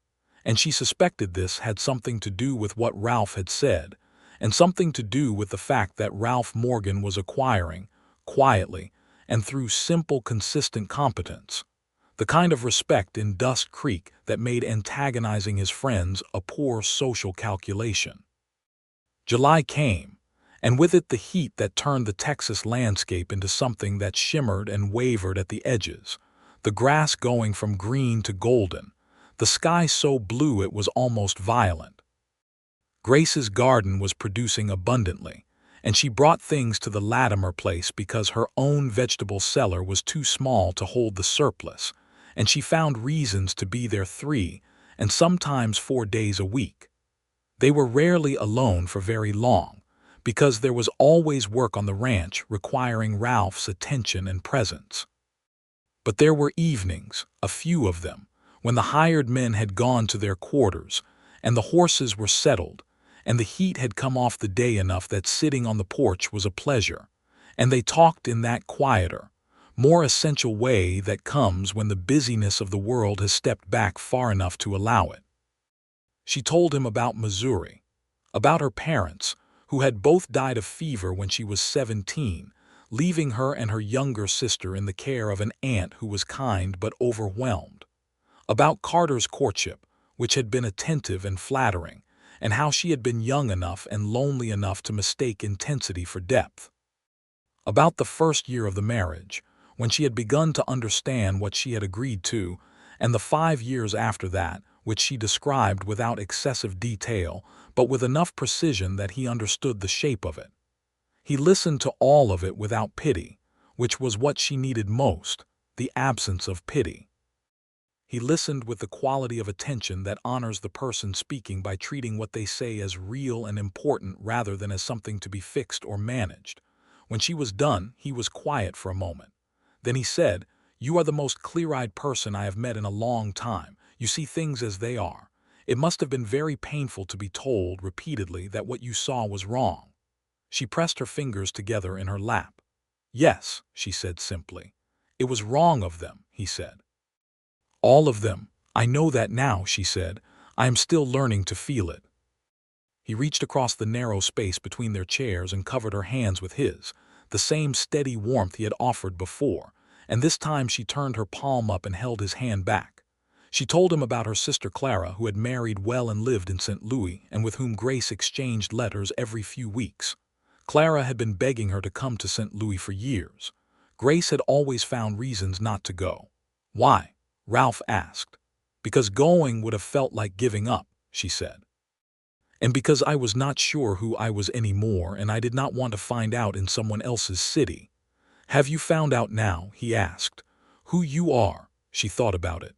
And she suspected this had something to do with what Ralph had said, and something to do with the fact that Ralph Morgan was acquiring, quietly, and through simple, consistent competence, the kind of respect in Dust Creek that made antagonizing his friends a poor social calculation. July came, and with it the heat that turned the Texas landscape into something that shimmered and wavered at the edges, the grass going from green to golden, the sky so blue it was almost violent. Grace's garden was producing abundantly, and she brought things to the Latimer place because her own vegetable cellar was too small to hold the surplus, and she found reasons to be there 3 and sometimes 4 days a week. They were rarely alone for very long, because there was always work on the ranch requiring Ralph's attention and presence. But there were evenings, a few of them, when the hired men had gone to their quarters, and the horses were settled, and the heat had come off the day enough that sitting on the porch was a pleasure, and they talked in that quieter, more essential way that comes when the busyness of the world has stepped back far enough to allow it. She told him about Missouri, about her parents, who had both died of fever when she was 17, leaving her and her younger sister in the care of an aunt who was kind but overwhelmed, about Carter's courtship, which had been attentive and flattering, and how she had been young enough and lonely enough to mistake intensity for depth, about the first year of the marriage, when she had begun to understand what she had agreed to, and the 5 years after that, which she described without excessive detail, but with enough precision that he understood the shape of it. He listened to all of it without pity, which was what she needed most, the absence of pity. He listened with the quality of attention that honors the person speaking by treating what they say as real and important rather than as something to be fixed or managed. When she was done, he was quiet for a moment. Then he said, "You are the most clear-eyed person I have met in a long time. You see things as they are. It must have been very painful to be told repeatedly that what you saw was wrong." She pressed her fingers together in her lap. "Yes," she said simply. "It was wrong of them," he said. "All of them. I know that now," she said. "I am still learning to feel it." He reached across the narrow space between their chairs and covered her hands with his, the same steady warmth he had offered before, and this time she turned her palm up and held his hand back. She told him about her sister Clara, who had married well and lived in St. Louis, and with whom Grace exchanged letters every few weeks. Clara had been begging her to come to St. Louis for years. Grace had always found reasons not to go. "Why?" Ralph asked. "Because going would have felt like giving up," she said. "And because I was not sure who I was anymore, and I did not want to find out in someone else's city." "Have you found out now?" he asked. "Who you are?" She thought about it.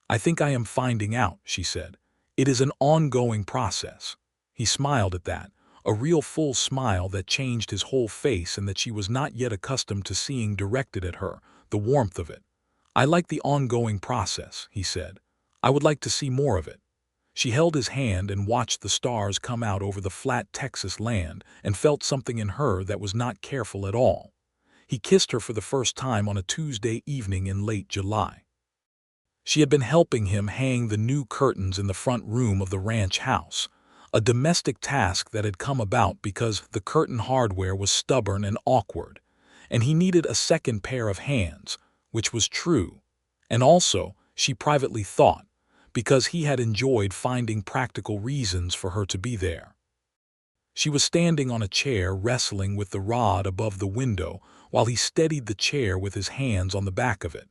"I think I am finding out," she said. "It is an ongoing process." He smiled at that, a real full smile that changed his whole face and that she was not yet accustomed to seeing directed at her, the warmth of it. "I like the ongoing process," he said. "I would like to see more of it." She held his hand and watched the stars come out over the flat Texas land and felt something in her that was not careful at all. He kissed her for the first time on a Tuesday evening in late July. She had been helping him hang the new curtains in the front room of the ranch house, a domestic task that had come about because the curtain hardware was stubborn and awkward, and he needed a second pair of hands, which was true, and also, she privately thought, because he had enjoyed finding practical reasons for her to be there. She was standing on a chair wrestling with the rod above the window while he steadied the chair with his hands on the back of it,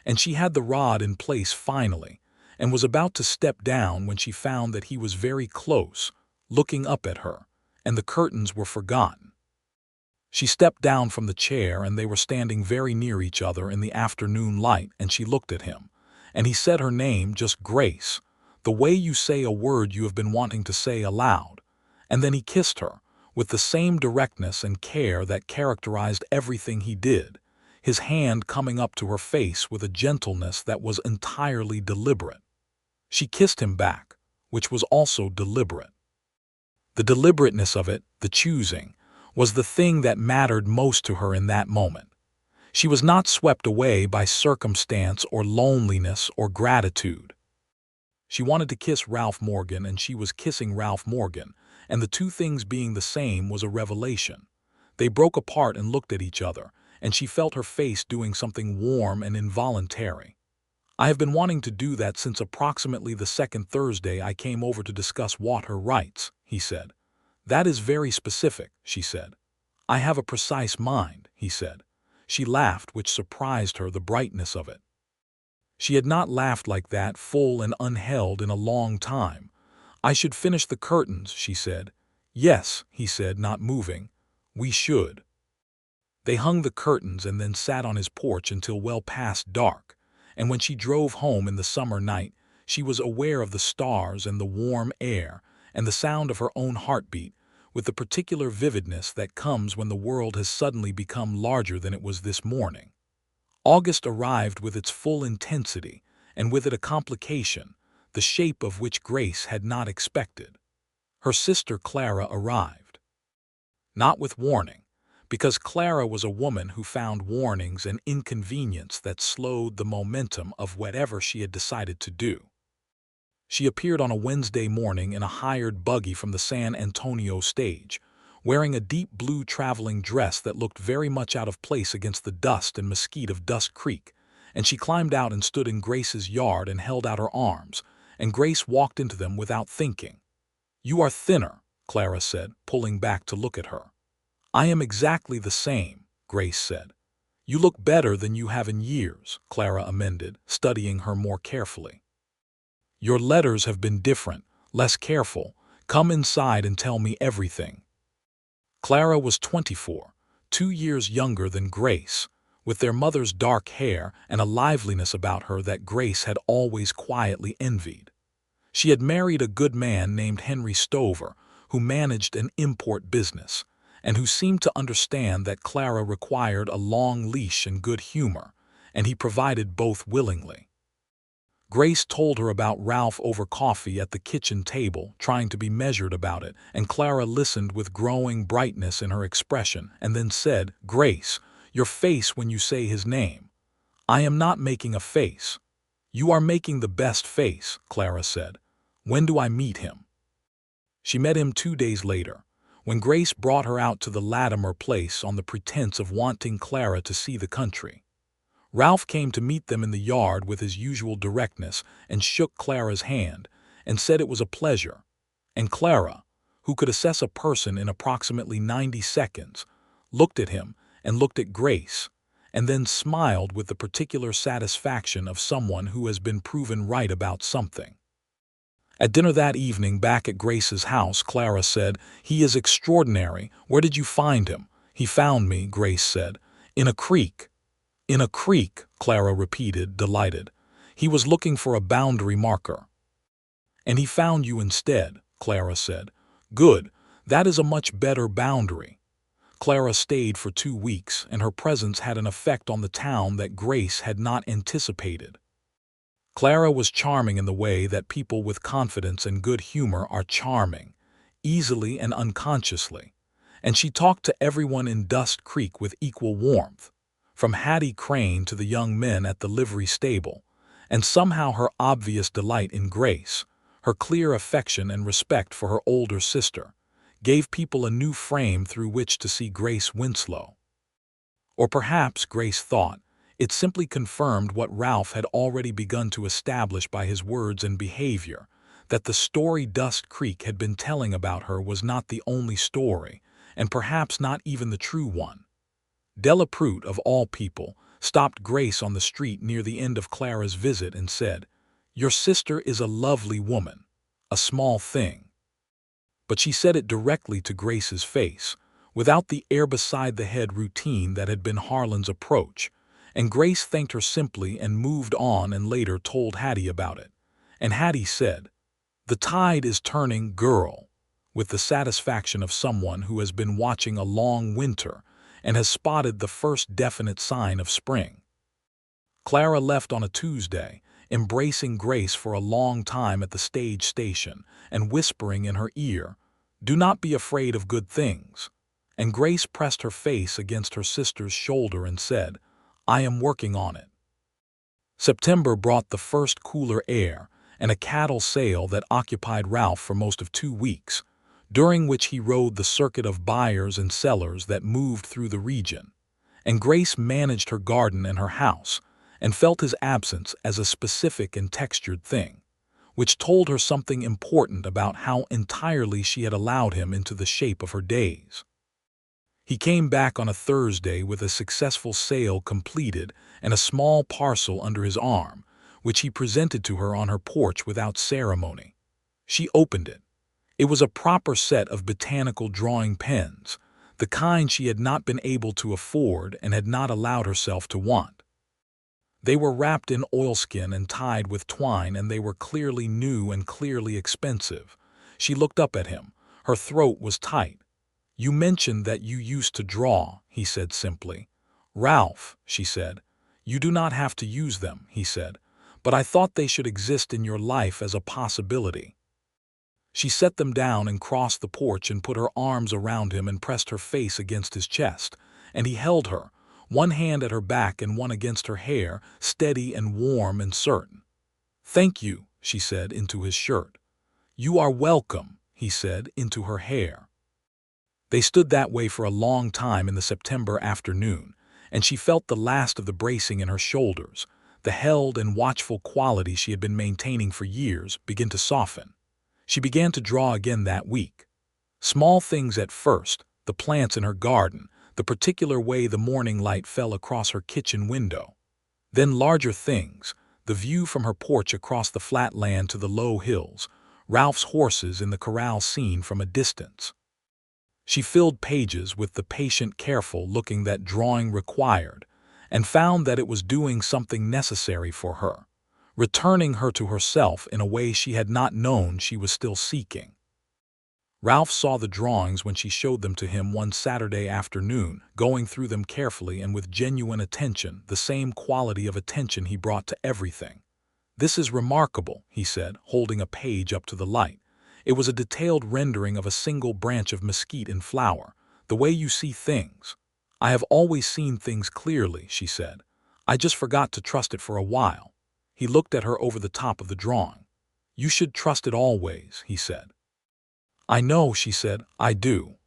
and she had the rod in place finally, and was about to step down when she found that he was very close, looking up at her, and the curtains were forgotten. She stepped down from the chair and they were standing very near each other in the afternoon light, and she looked at him. And he said her name, just Grace, the way you say a word you have been wanting to say aloud. And then he kissed her, with the same directness and care that characterized everything he did, his hand coming up to her face with a gentleness that was entirely deliberate. She kissed him back, which was also deliberate. The deliberateness of it, the choosing, was the thing that mattered most to her in that moment. She was not swept away by circumstance or loneliness or gratitude. She wanted to kiss Ralph Morgan, and she was kissing Ralph Morgan, and the two things being the same was a revelation. They broke apart and looked at each other, and she felt her face doing something warm and involuntary. I have been wanting to do that since approximately the second Thursday I came over to discuss water rights, he said. That is very specific, she said. I have a precise mind, he said. She laughed, which surprised her, the brightness of it. She had not laughed like that, full and unheld, in a long time. I should finish the curtains, she said. Yes, he said, not moving. We should. They hung the curtains and then sat on his porch until well past dark, and when she drove home in the summer night, she was aware of the stars and the warm air and the sound of her own heartbeat, with the particular vividness that comes when the world has suddenly become larger than it was this morning. August arrived with its full intensity, and with it a complication, the shape of which Grace had not expected. Her sister Clara arrived. Not with warning, because Clara was a woman who found warnings an inconvenience that slowed the momentum of whatever she had decided to do. She appeared on a Wednesday morning in a hired buggy from the San Antonio stage, wearing a deep blue traveling dress that looked very much out of place against the dust and mesquite of Dust Creek, and she climbed out and stood in Grace's yard and held out her arms, and Grace walked into them without thinking. You are thinner, Clara said, pulling back to look at her. I am exactly the same, Grace said. You look better than you have in years, Clara amended, studying her more carefully. Your letters have been different, less careful. Come inside and tell me everything. Clara was 24, 2 years younger than Grace, with their mother's dark hair and a liveliness about her that Grace had always quietly envied. She had married a good man named Henry Stover, who managed an import business, and who seemed to understand that Clara required a long leash and good humor, and he provided both willingly. Grace told her about Ralph over coffee at the kitchen table, trying to be measured about it, and Clara listened with growing brightness in her expression, and then said, Grace, your face when you say his name. I am not making a face. You are making the best face, Clara said. When do I meet him? She met him 2 days later, when Grace brought her out to the Latimer place on the pretense of wanting Clara to see the country. Ralph came to meet them in the yard with his usual directness and shook Clara's hand and said it was a pleasure. And Clara, who could assess a person in approximately 90 seconds, looked at him and looked at Grace, and then smiled with the particular satisfaction of someone who has been proven right about something. At dinner that evening back at Grace's house, Clara said, He is extraordinary. Where did you find him? He found me, Grace said. In a creek. In a creek, Clara repeated, delighted. He was looking for a boundary marker. And he found you instead, Clara said. Good. That is a much better boundary. Clara stayed for 2 weeks, and her presence had an effect on the town that Grace had not anticipated. Clara was charming in the way that people with confidence and good humor are charming, easily and unconsciously, and she talked to everyone in Dust Creek with equal warmth, from Hattie Crane to the young men at the livery stable, and somehow her obvious delight in Grace, her clear affection and respect for her older sister, gave people a new frame through which to see Grace Winslow. Or perhaps, Grace thought, it simply confirmed what Ralph had already begun to establish by his words and behavior, that the story Dust Creek had been telling about her was not the only story, and perhaps not even the true one. Delaprout, of all people, stopped Grace on the street near the end of Clara's visit and said, Your sister is a lovely woman, a small thing. But she said it directly to Grace's face, without the air-beside-the-head routine that had been Harlan's approach, and Grace thanked her simply and moved on and later told Hattie about it. And Hattie said, "The tide is turning, girl," with the satisfaction of someone who has been watching a long winter and has spotted the first definite sign of spring. Clara left on a Tuesday, embracing Grace for a long time at the stage station and whispering in her ear, "Do not be afraid of good things." And Grace pressed her face against her sister's shoulder and said, "I am working on it." September brought the first cooler air and a cattle sale that occupied Ralph for most of 2 weeks, during which he rode the circuit of buyers and sellers that moved through the region. And Grace managed her garden and her house, and felt his absence as a specific and textured thing, which told her something important about how entirely she had allowed him into the shape of her days. He came back on a Thursday with a successful sale completed and a small parcel under his arm, which he presented to her on her porch without ceremony. She opened it. It was a proper set of botanical drawing pens, the kind she had not been able to afford and had not allowed herself to want. They were wrapped in oilskin and tied with twine, and they were clearly new and clearly expensive. She looked up at him. Her throat was tight. "You mentioned that you used to draw," he said simply. "Ralph," she said. "You do not have to use them," he said, "but I thought they should exist in your life as a possibility." She set them down and crossed the porch and put her arms around him and pressed her face against his chest, and he held her, one hand at her back and one against her hair, steady and warm and certain. "Thank you," she said into his shirt. "You are welcome," he said into her hair. They stood that way for a long time in the September afternoon, and she felt the last of the bracing in her shoulders, the held and watchful quality she had been maintaining for years, begin to soften. She began to draw again that week. Small things at first, the plants in her garden, the particular way the morning light fell across her kitchen window. Then larger things, the view from her porch across the flat land to the low hills, Ralph's horses in the corral scene from a distance. She filled pages with the patient, careful looking that drawing required, and found that it was doing something necessary for her, returning her to herself in a way she had not known she was still seeking. Ralph saw the drawings when she showed them to him one Saturday afternoon, going through them carefully and with genuine attention, the same quality of attention he brought to everything. "This is remarkable," he said, holding a page up to the light. It was a detailed rendering of a single branch of mesquite in flower, the way you see things. "I have always seen things clearly," she said. "I just forgot to trust it for a while." He looked at her over the top of the drawing. "You should trust it always," he said. "I know," she said, "I do."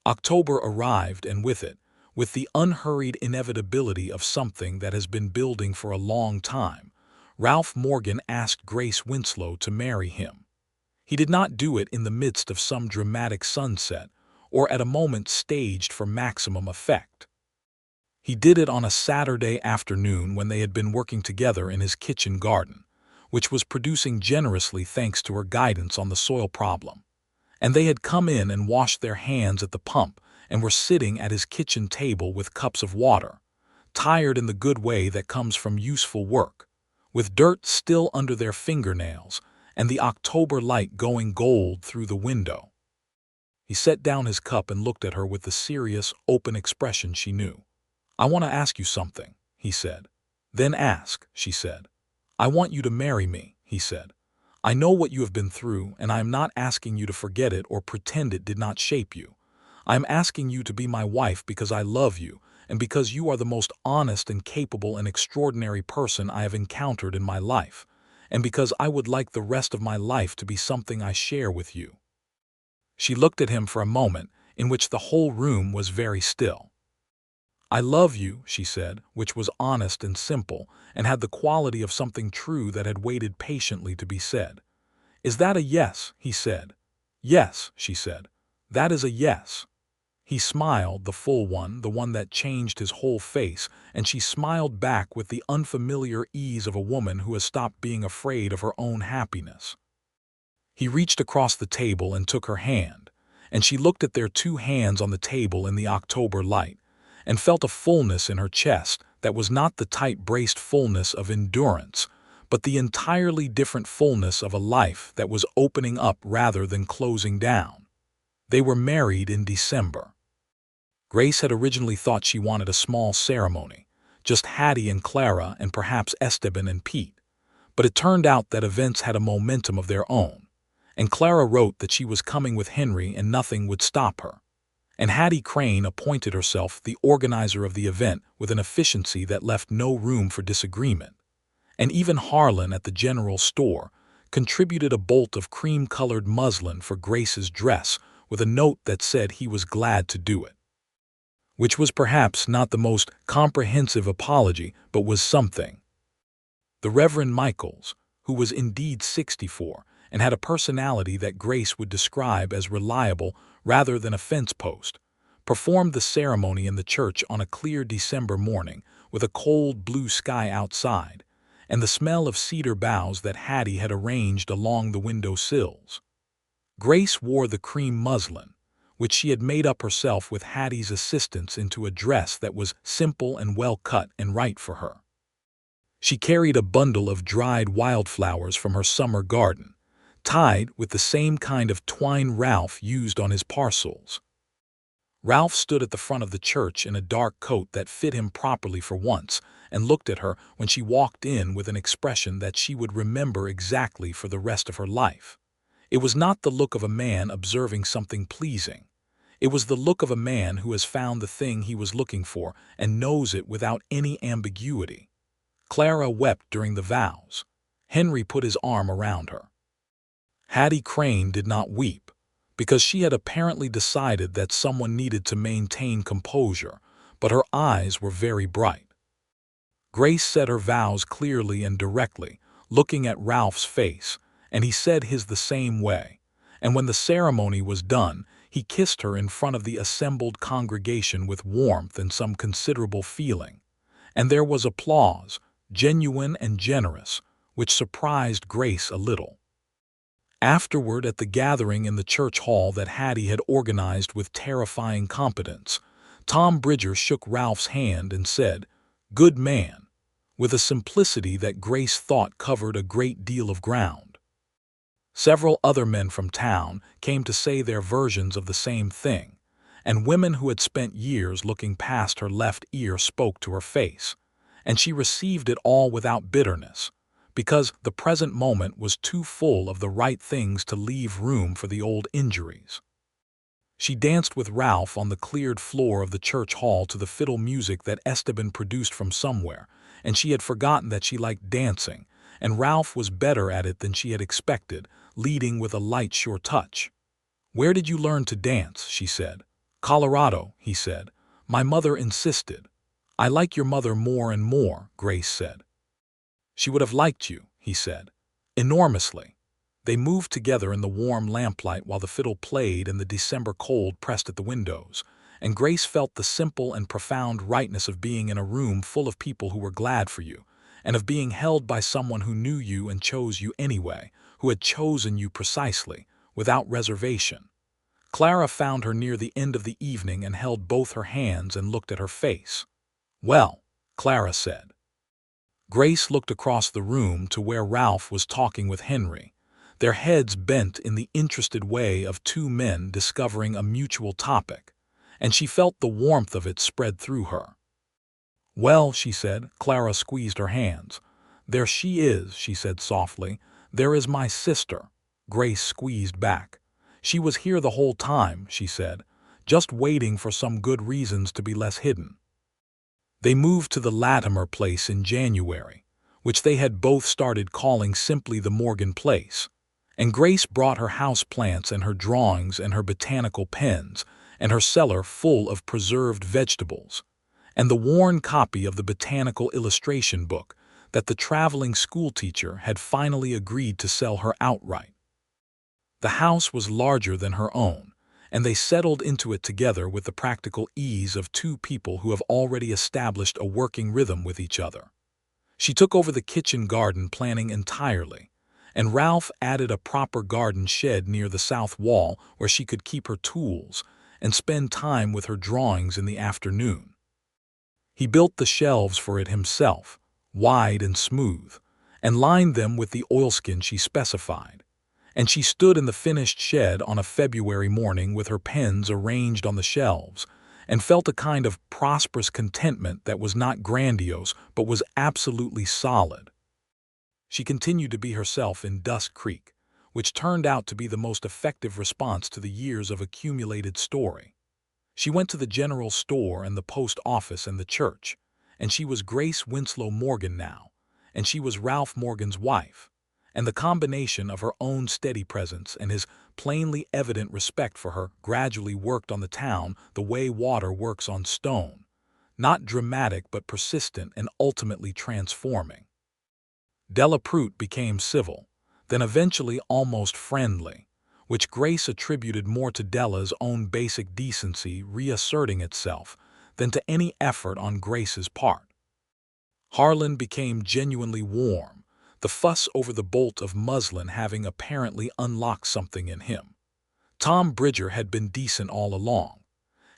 October arrived, and with it, with the unhurried inevitability of something that has been building for a long time, Ralph Morgan asked Grace Winslow to marry him. He did not do it in the midst of some dramatic sunset or at a moment staged for maximum effect. He did it on a Saturday afternoon when they had been working together in his kitchen garden, which was producing generously thanks to her guidance on the soil problem. And they had come in and washed their hands at the pump and were sitting at his kitchen table with cups of water, tired in the good way that comes from useful work, with dirt still under their fingernails, and the October light going gold through the window. He set down his cup and looked at her with the serious, open expression she knew. "I want to ask you something," he said. "Then ask," she said. "I want you to marry me," he said. "I know what you have been through, and I am not asking you to forget it or pretend it did not shape you. I am asking you to be my wife because I love you, and because you are the most honest and capable and extraordinary person I have encountered in my life, and because I would like the rest of my life to be something I share with you." She looked at him for a moment, in which the whole room was very still. "I love you," she said, which was honest and simple, and had the quality of something true that had waited patiently to be said. "Is that a yes?" he said. "Yes," she said. "That is a yes." He smiled, the full one, the one that changed his whole face, and she smiled back with the unfamiliar ease of a woman who has stopped being afraid of her own happiness. He reached across the table and took her hand, and she looked at their two hands on the table in the October light, and felt a fullness in her chest that was not the tight-braced fullness of endurance, but the entirely different fullness of a life that was opening up rather than closing down. They were married in December. Grace had originally thought she wanted a small ceremony, just Hattie and Clara and perhaps Esteban and Pete, but it turned out that events had a momentum of their own, and Clara wrote that she was coming with Henry and nothing would stop her. And Hattie Crane appointed herself the organizer of the event with an efficiency that left no room for disagreement. And even Harlan at the general store contributed a bolt of cream-colored muslin for Grace's dress with a note that said he was glad to do it. Which was perhaps not the most comprehensive apology, but was something. The Reverend Michaels, who was indeed 64 and had a personality that Grace would describe as reliable rather than a fence post, performed the ceremony in the church on a clear December morning with a cold blue sky outside and the smell of cedar boughs that Hattie had arranged along the window sills. Grace wore the cream muslin, which she had made up herself with Hattie's assistance into a dress that was simple and well cut and right for her. She carried a bundle of dried wildflowers from her summer garden, tied with the same kind of twine Ralph used on his parcels. Ralph stood at the front of the church in a dark coat that fit him properly for once and looked at her when she walked in with an expression that she would remember exactly for the rest of her life. It was not the look of a man observing something pleasing. It was the look of a man who has found the thing he was looking for and knows it without any ambiguity. Clara wept during the vows. Henry put his arm around her. Hattie Crane did not weep, because she had apparently decided that someone needed to maintain composure, but her eyes were very bright. Grace said her vows clearly and directly, looking at Ralph's face, and he said his the same way, and when the ceremony was done, he kissed her in front of the assembled congregation with warmth and some considerable feeling, and there was applause, genuine and generous, which surprised Grace a little. Afterward, at the gathering in the church hall that Hattie had organized with terrifying competence, Tom Bridger shook Ralph's hand and said, "Good man," with a simplicity that Grace thought covered a great deal of ground. Several other men from town came to say their versions of the same thing, and women who had spent years looking past her left ear spoke to her face, and she received it all without bitterness, because the present moment was too full of the right things to leave room for the old injuries. She danced with Ralph on the cleared floor of the church hall to the fiddle music that Esteban produced from somewhere, and she had forgotten that she liked dancing, and Ralph was better at it than she had expected, leading with a light, sure touch. "Where did you learn to dance?" she said. "Colorado," he said. "My mother insisted." "I like your mother more and more," Grace said. "She would have liked you," he said. "Enormously." They moved together in the warm lamplight while the fiddle played and the December cold pressed at the windows, and Grace felt the simple and profound rightness of being in a room full of people who were glad for you, and of being held by someone who knew you and chose you anyway, who had chosen you precisely, without reservation. Clara found her near the end of the evening and held both her hands and looked at her face. "Well," Clara said. Grace looked across the room to where Ralph was talking with Henry, their heads bent in the interested way of two men discovering a mutual topic, and she felt the warmth of it spread through her. "Well," she said. Clara squeezed her hands. "There she is," she said softly. "There is my sister." Grace squeezed back. "She was here the whole time," she said, "just waiting for some good reasons to be less hidden." They moved to the Latimer place in January, which they had both started calling simply the Morgan place, and Grace brought her house plants and her drawings and her botanical pens and her cellar full of preserved vegetables, and the worn copy of the botanical illustration book that the traveling schoolteacher had finally agreed to sell her outright. The house was larger than her own, and they settled into it together with the practical ease of two people who have already established a working rhythm with each other. She took over the kitchen garden planning entirely, and Ralph added a proper garden shed near the south wall where she could keep her tools and spend time with her drawings in the afternoon. He built the shelves for it himself, wide and smooth, and lined them with the oilskin she specified. And she stood in the finished shed on a February morning with her pens arranged on the shelves, and felt a kind of prosperous contentment that was not grandiose but was absolutely solid. She continued to be herself in Dust Creek, which turned out to be the most effective response to the years of accumulated story. She went to the general store and the post office and the church, and she was Grace Winslow Morgan now, and she was Ralph Morgan's wife, and the combination of her own steady presence and his plainly evident respect for her gradually worked on the town the way water works on stone, not dramatic but persistent and ultimately transforming. Della Prout became civil, then eventually almost friendly, which Grace attributed more to Della's own basic decency reasserting itself than to any effort on Grace's part. Harlan became genuinely warm, the fuss over the bolt of muslin having apparently unlocked something in him. Tom Bridger had been decent all along.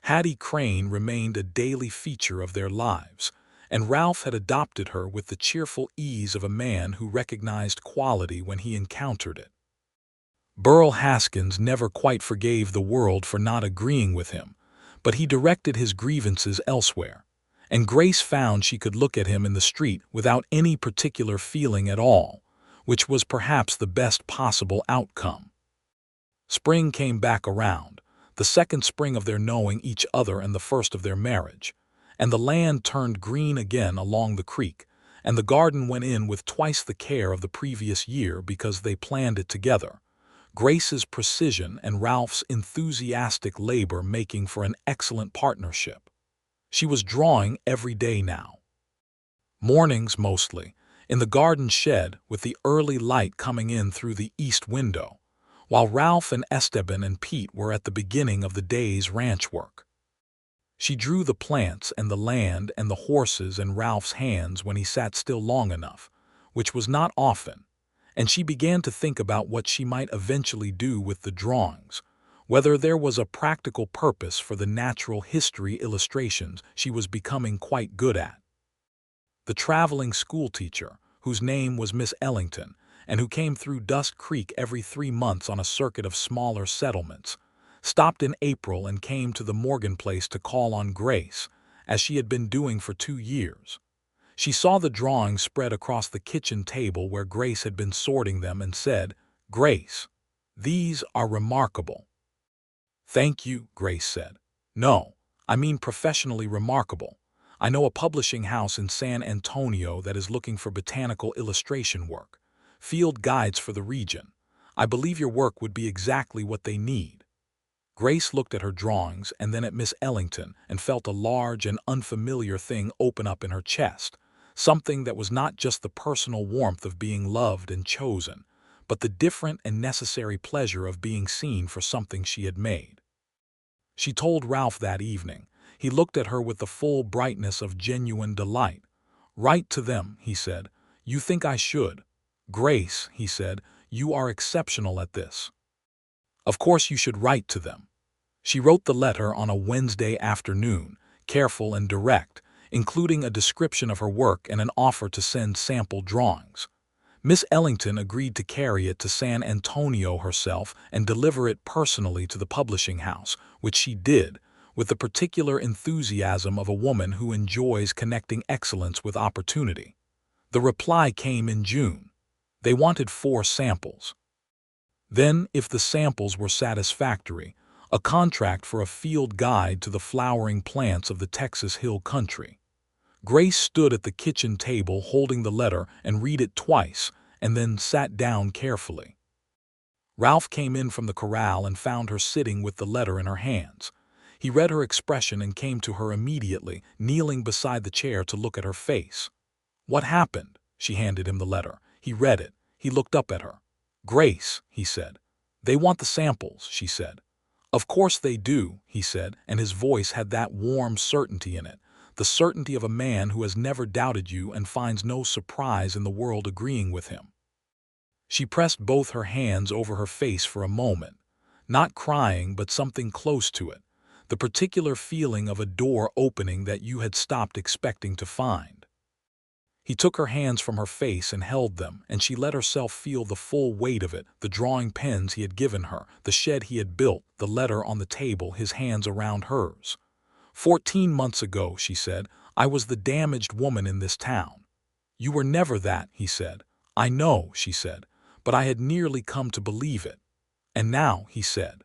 Hattie Crane remained a daily feature of their lives, and Ralph had adopted her with the cheerful ease of a man who recognized quality when he encountered it. Burl Haskins never quite forgave the world for not agreeing with him, but he directed his grievances elsewhere, and Grace found she could look at him in the street without any particular feeling at all, which was perhaps the best possible outcome. Spring came back around, the second spring of their knowing each other and the first of their marriage, and the land turned green again along the creek, and the garden went in with twice the care of the previous year because they planned it together, Grace's precision and Ralph's enthusiastic labor making for an excellent partnership. She was drawing every day now. Mornings mostly, in the garden shed with the early light coming in through the east window, while Ralph and Esteban and Pete were at the beginning of the day's ranch work. She drew the plants and the land and the horses in Ralph's hands when he sat still long enough, which was not often, and she began to think about what she might eventually do with the drawings, whether there was a practical purpose for the natural history illustrations she was becoming quite good at. The traveling schoolteacher, whose name was Miss Ellington, and who came through Dust Creek every 3 months on a circuit of smaller settlements, stopped in April and came to the Morgan place to call on Grace, as she had been doing for 2 years. She saw the drawings spread across the kitchen table where Grace had been sorting them and said, "Grace, these are remarkable." "Thank you," Grace said. "No, I mean professionally remarkable. I know a publishing house in San Antonio that is looking for botanical illustration work, field guides for the region. I believe your work would be exactly what they need." Grace looked at her drawings and then at Miss Ellington and felt a large and unfamiliar thing open up in her chest, something that was not just the personal warmth of being loved and chosen, but the different and necessary pleasure of being seen for something she had made. She told Ralph that evening. He looked at her with the full brightness of genuine delight. "Write to them," he said. "You think I should?" "Grace," he said, "you are exceptional at this. Of course you should write to them." She wrote the letter on a Wednesday afternoon, careful and direct, including a description of her work and an offer to send sample drawings. Miss Ellington agreed to carry it to San Antonio herself and deliver it personally to the publishing house, which she did, with the particular enthusiasm of a woman who enjoys connecting excellence with opportunity. The reply came in June. They wanted 4 samples. Then, if the samples were satisfactory, a contract for a field guide to the flowering plants of the Texas Hill Country. Grace stood at the kitchen table holding the letter and read it twice, and then sat down carefully. Ralph came in from the corral and found her sitting with the letter in her hands. He read her expression and came to her immediately, kneeling beside the chair to look at her face. "What happened?" She handed him the letter. He read it. He looked up at her. "Grace," he said. "They want the samples," she said. "Of course they do," he said, and his voice had that warm certainty in it, the certainty of a man who has never doubted you and finds no surprise in the world agreeing with him. She pressed both her hands over her face for a moment, not crying but something close to it, the particular feeling of a door opening that you had stopped expecting to find. He took her hands from her face and held them, and she let herself feel the full weight of it, the drawing pens he had given her, the shed he had built, the letter on the table, his hands around hers. 14 months ago, she said, I was the damaged woman in this town. You were never that, he said. I know, she said, but I had nearly come to believe it. And now, he said.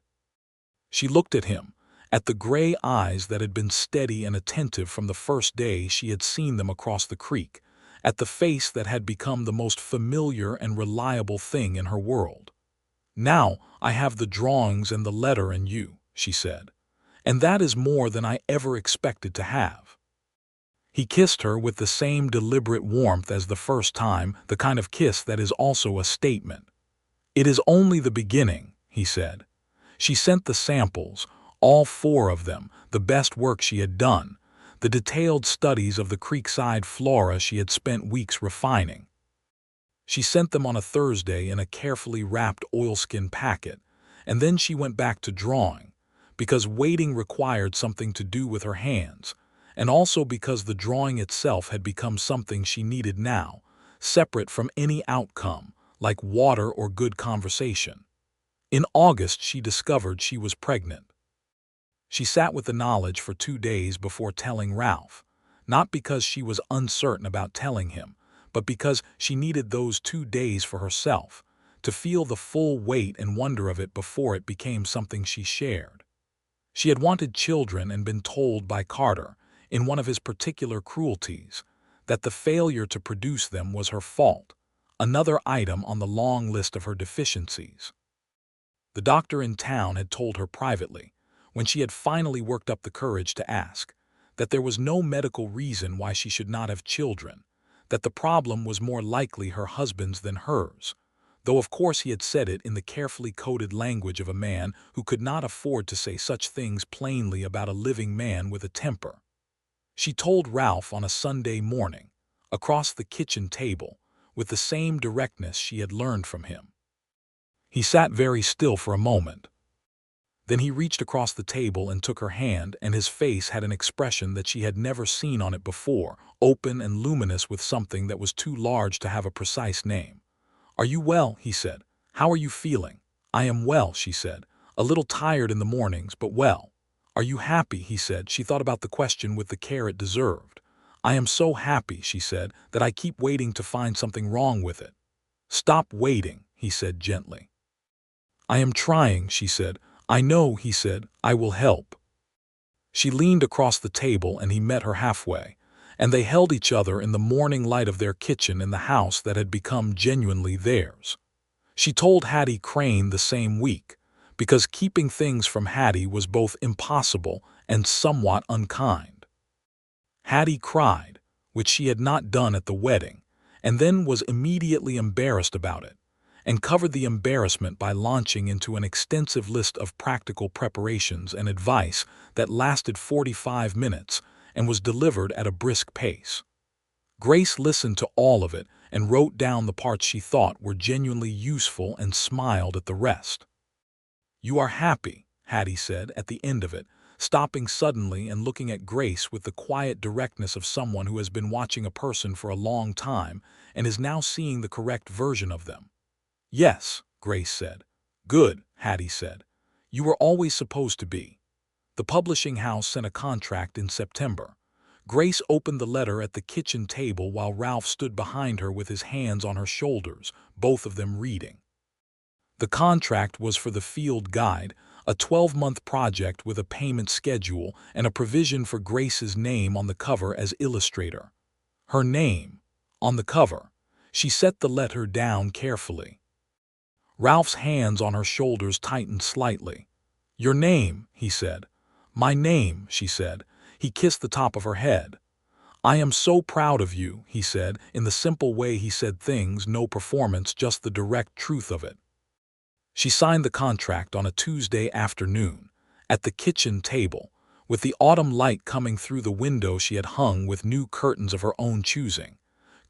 She looked at him, at the gray eyes that had been steady and attentive from the first day she had seen them across the creek, at the face that had become the most familiar and reliable thing in her world. Now I have the drawings and the letter and you, she said, and that is more than I ever expected to have. He kissed her with the same deliberate warmth as the first time, the kind of kiss that is also a statement. It is only the beginning, he said. She sent the samples, all 4 of them, the best work she had done, the detailed studies of the creekside flora she had spent weeks refining. She sent them on a Thursday in a carefully wrapped oilskin packet, and then she went back to drawing, because waiting required something to do with her hands, and also because the drawing itself had become something she needed now, separate from any outcome, like water or good conversation. In August, she discovered she was pregnant. She sat with the knowledge for 2 days before telling Ralph, not because she was uncertain about telling him, but because she needed those 2 days for herself, to feel the full weight and wonder of it before it became something she shared. She had wanted children and been told by Carter, in one of his particular cruelties, that the failure to produce them was her fault, another item on the long list of her deficiencies. The doctor in town had told her privately, when she had finally worked up the courage to ask, that there was no medical reason why she should not have children, that the problem was more likely her husband's than hers, though of course he had said it in the carefully coded language of a man who could not afford to say such things plainly about a living man with a temper. She told Ralph on a Sunday morning, across the kitchen table, with the same directness she had learned from him. He sat very still for a moment. Then he reached across the table and took her hand, and his face had an expression that she had never seen on it before, open and luminous with something that was too large to have a precise name. "Are you well?" he said. "How are you feeling?" "I am well," she said. "A little tired in the mornings, but well." "Are you happy?" he said. She thought about the question with the care it deserved. "I am so happy," she said, "that I keep waiting to find something wrong with it." "Stop waiting," he said gently. "I am trying," she said. "I know," he said. "I will help." She leaned across the table and he met her halfway, and they held each other in the morning light of their kitchen in the house that had become genuinely theirs. She told Hattie Crane the same week, because keeping things from Hattie was both impossible and somewhat unkind. Hattie cried, which she had not done at the wedding, and then was immediately embarrassed about it, and covered the embarrassment by launching into an extensive list of practical preparations and advice that lasted 45 minutes and was delivered at a brisk pace. Grace listened to all of it and wrote down the parts she thought were genuinely useful and smiled at the rest. "You are happy," Hattie said at the end of it, stopping suddenly and looking at Grace with the quiet directness of someone who has been watching a person for a long time and is now seeing the correct version of them. "Yes," Grace said. "Good," Hattie said. "You were always supposed to be." The publishing house sent a contract in September. Grace opened the letter at the kitchen table while Ralph stood behind her with his hands on her shoulders, both of them reading. The contract was for the field guide, a 12-month project with a payment schedule and a provision for Grace's name on the cover as illustrator. Her name, on the cover. She set the letter down carefully. Ralph's hands on her shoulders tightened slightly. "Your name," he said. "My name," she said. He kissed the top of her head. "I am so proud of you," he said, in the simple way he said things, no performance, just the direct truth of it. She signed the contract on a Tuesday afternoon, at the kitchen table, with the autumn light coming through the window she had hung with new curtains of her own choosing.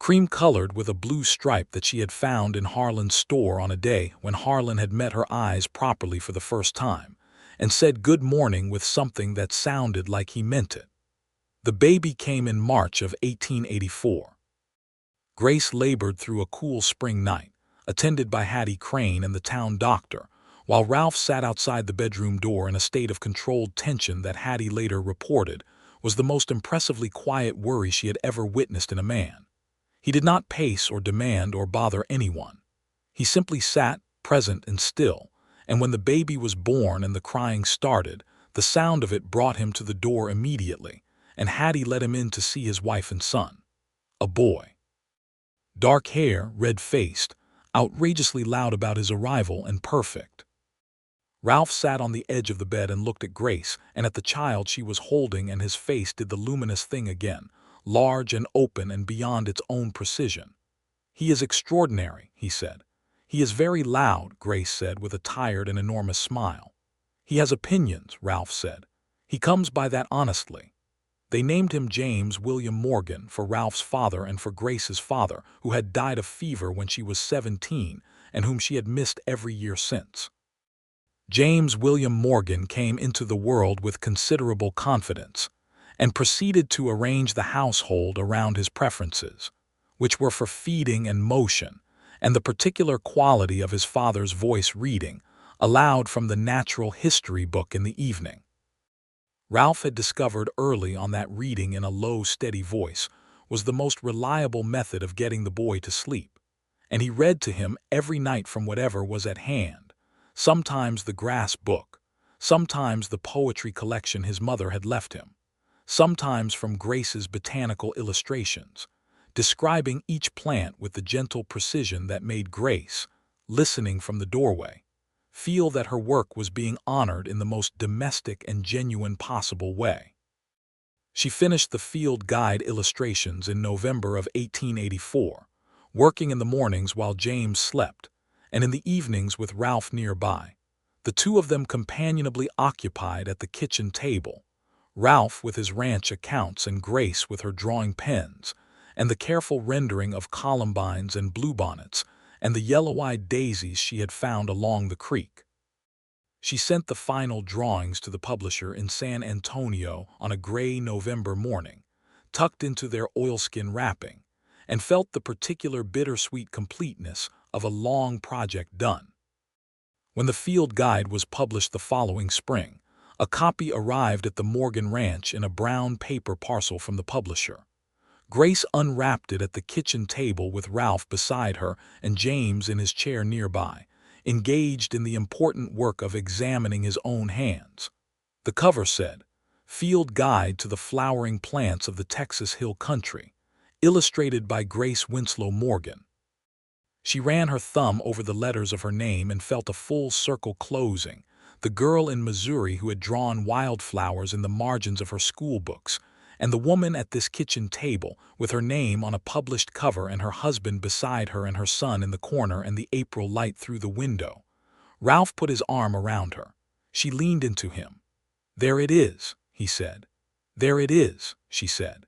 cream-colored with a blue stripe that she had found in Harlan's store on a day when Harlan had met her eyes properly for the first time, and said good morning with something that sounded like he meant it. The baby came in March of 1884. Grace labored through a cool spring night, attended by Hattie Crane and the town doctor, while Ralph sat outside the bedroom door in a state of controlled tension that Hattie later reported was the most impressively quiet worry she had ever witnessed in a man. He did not pace or demand or bother anyone. He simply sat, present and still, and when the baby was born and the crying started, the sound of it brought him to the door immediately, and Hattie let him in to see his wife and son. A boy. Dark hair, red-faced, outrageously loud about his arrival and perfect. Ralph sat on the edge of the bed and looked at Grace and at the child she was holding, and his face did the luminous thing again, large and open and beyond its own precision. "He is extraordinary," he said. "He is very loud," Grace said with a tired and enormous smile. "He has opinions," Ralph said. "He comes by that honestly." They named him James William Morgan for Ralph's father and for Grace's father, who had died of fever when she was 17 and whom she had missed every year since. James William Morgan came into the world with considerable confidence and proceeded to arrange the household around his preferences, which were for feeding and motion, and the particular quality of his father's voice reading, aloud from the natural history book in the evening. Ralph had discovered early on that reading in a low, steady voice was the most reliable method of getting the boy to sleep, and he read to him every night from whatever was at hand, sometimes the grass book, sometimes the poetry collection his mother had left him, sometimes from Grace's botanical illustrations, describing each plant with the gentle precision that made Grace, listening from the doorway, feel that her work was being honored in the most domestic and genuine possible way. She finished the field guide illustrations in November of 1884, working in the mornings while James slept, and in the evenings with Ralph nearby, the two of them companionably occupied at the kitchen table, Ralph with his ranch accounts and Grace with her drawing pens, and the careful rendering of columbines and bluebonnets, and the yellow-eyed daisies she had found along the creek. She sent the final drawings to the publisher in San Antonio on a gray November morning, tucked into their oilskin wrapping, and felt the particular bittersweet completeness of a long project done. When the field guide was published the following spring, a copy arrived at the Morgan Ranch in a brown paper parcel from the publisher. Grace unwrapped it at the kitchen table with Ralph beside her and James in his chair nearby, engaged in the important work of examining his own hands. The cover said, "Field Guide to the Flowering Plants of the Texas Hill Country, illustrated by Grace Winslow Morgan." She ran her thumb over the letters of her name and felt a full circle closing, the girl in Missouri who had drawn wildflowers in the margins of her school books, and the woman at this kitchen table with her name on a published cover and her husband beside her and her son in the corner and the April light through the window. Ralph put his arm around her. She leaned into him. "There it is," he said. "There it is," she said.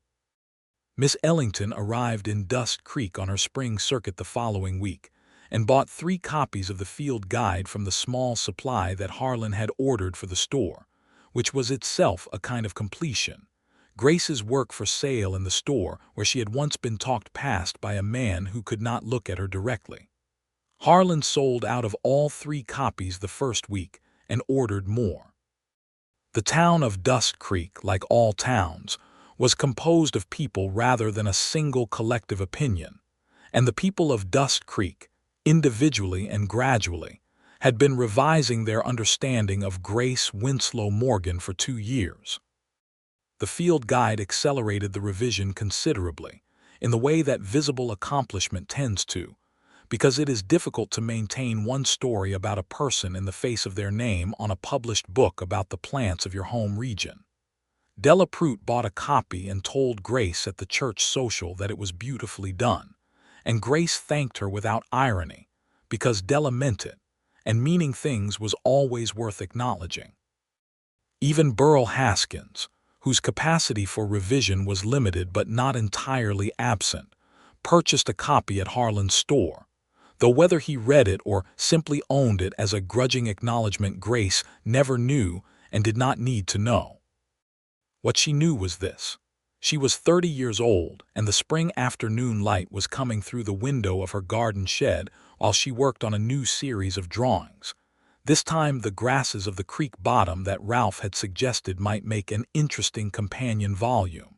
Miss Ellington arrived in Dust Creek on her spring circuit the following week and bought 3 copies of the field guide from the small supply that Harlan had ordered for the store, which was itself a kind of completion. Grace's work for sale in the store where she had once been talked past by a man who could not look at her directly. Harlan sold out of all 3 copies the first week and ordered more. The town of Dust Creek, like all towns, was composed of people rather than a single collective opinion, and the people of Dust Creek, individually and gradually, had been revising their understanding of Grace Winslow Morgan for 2 years. The field guide accelerated the revision considerably, in the way that visible accomplishment tends to, because it is difficult to maintain one story about a person in the face of their name on a published book about the plants of your home region. Della Prout bought a copy and told Grace at the church social that it was beautifully done, and Grace thanked her without irony, because Della meant it, and meaning things was always worth acknowledging. Even Burl Haskins, whose capacity for revision was limited but not entirely absent, purchased a copy at Harlan's store. Though whether he read it or simply owned it as a grudging acknowledgement, Grace never knew and did not need to know. What she knew was this. She was 30 years old, and the spring afternoon light was coming through the window of her garden shed while she worked on a new series of drawings. This time the grasses of the creek bottom that Ralph had suggested might make an interesting companion volume.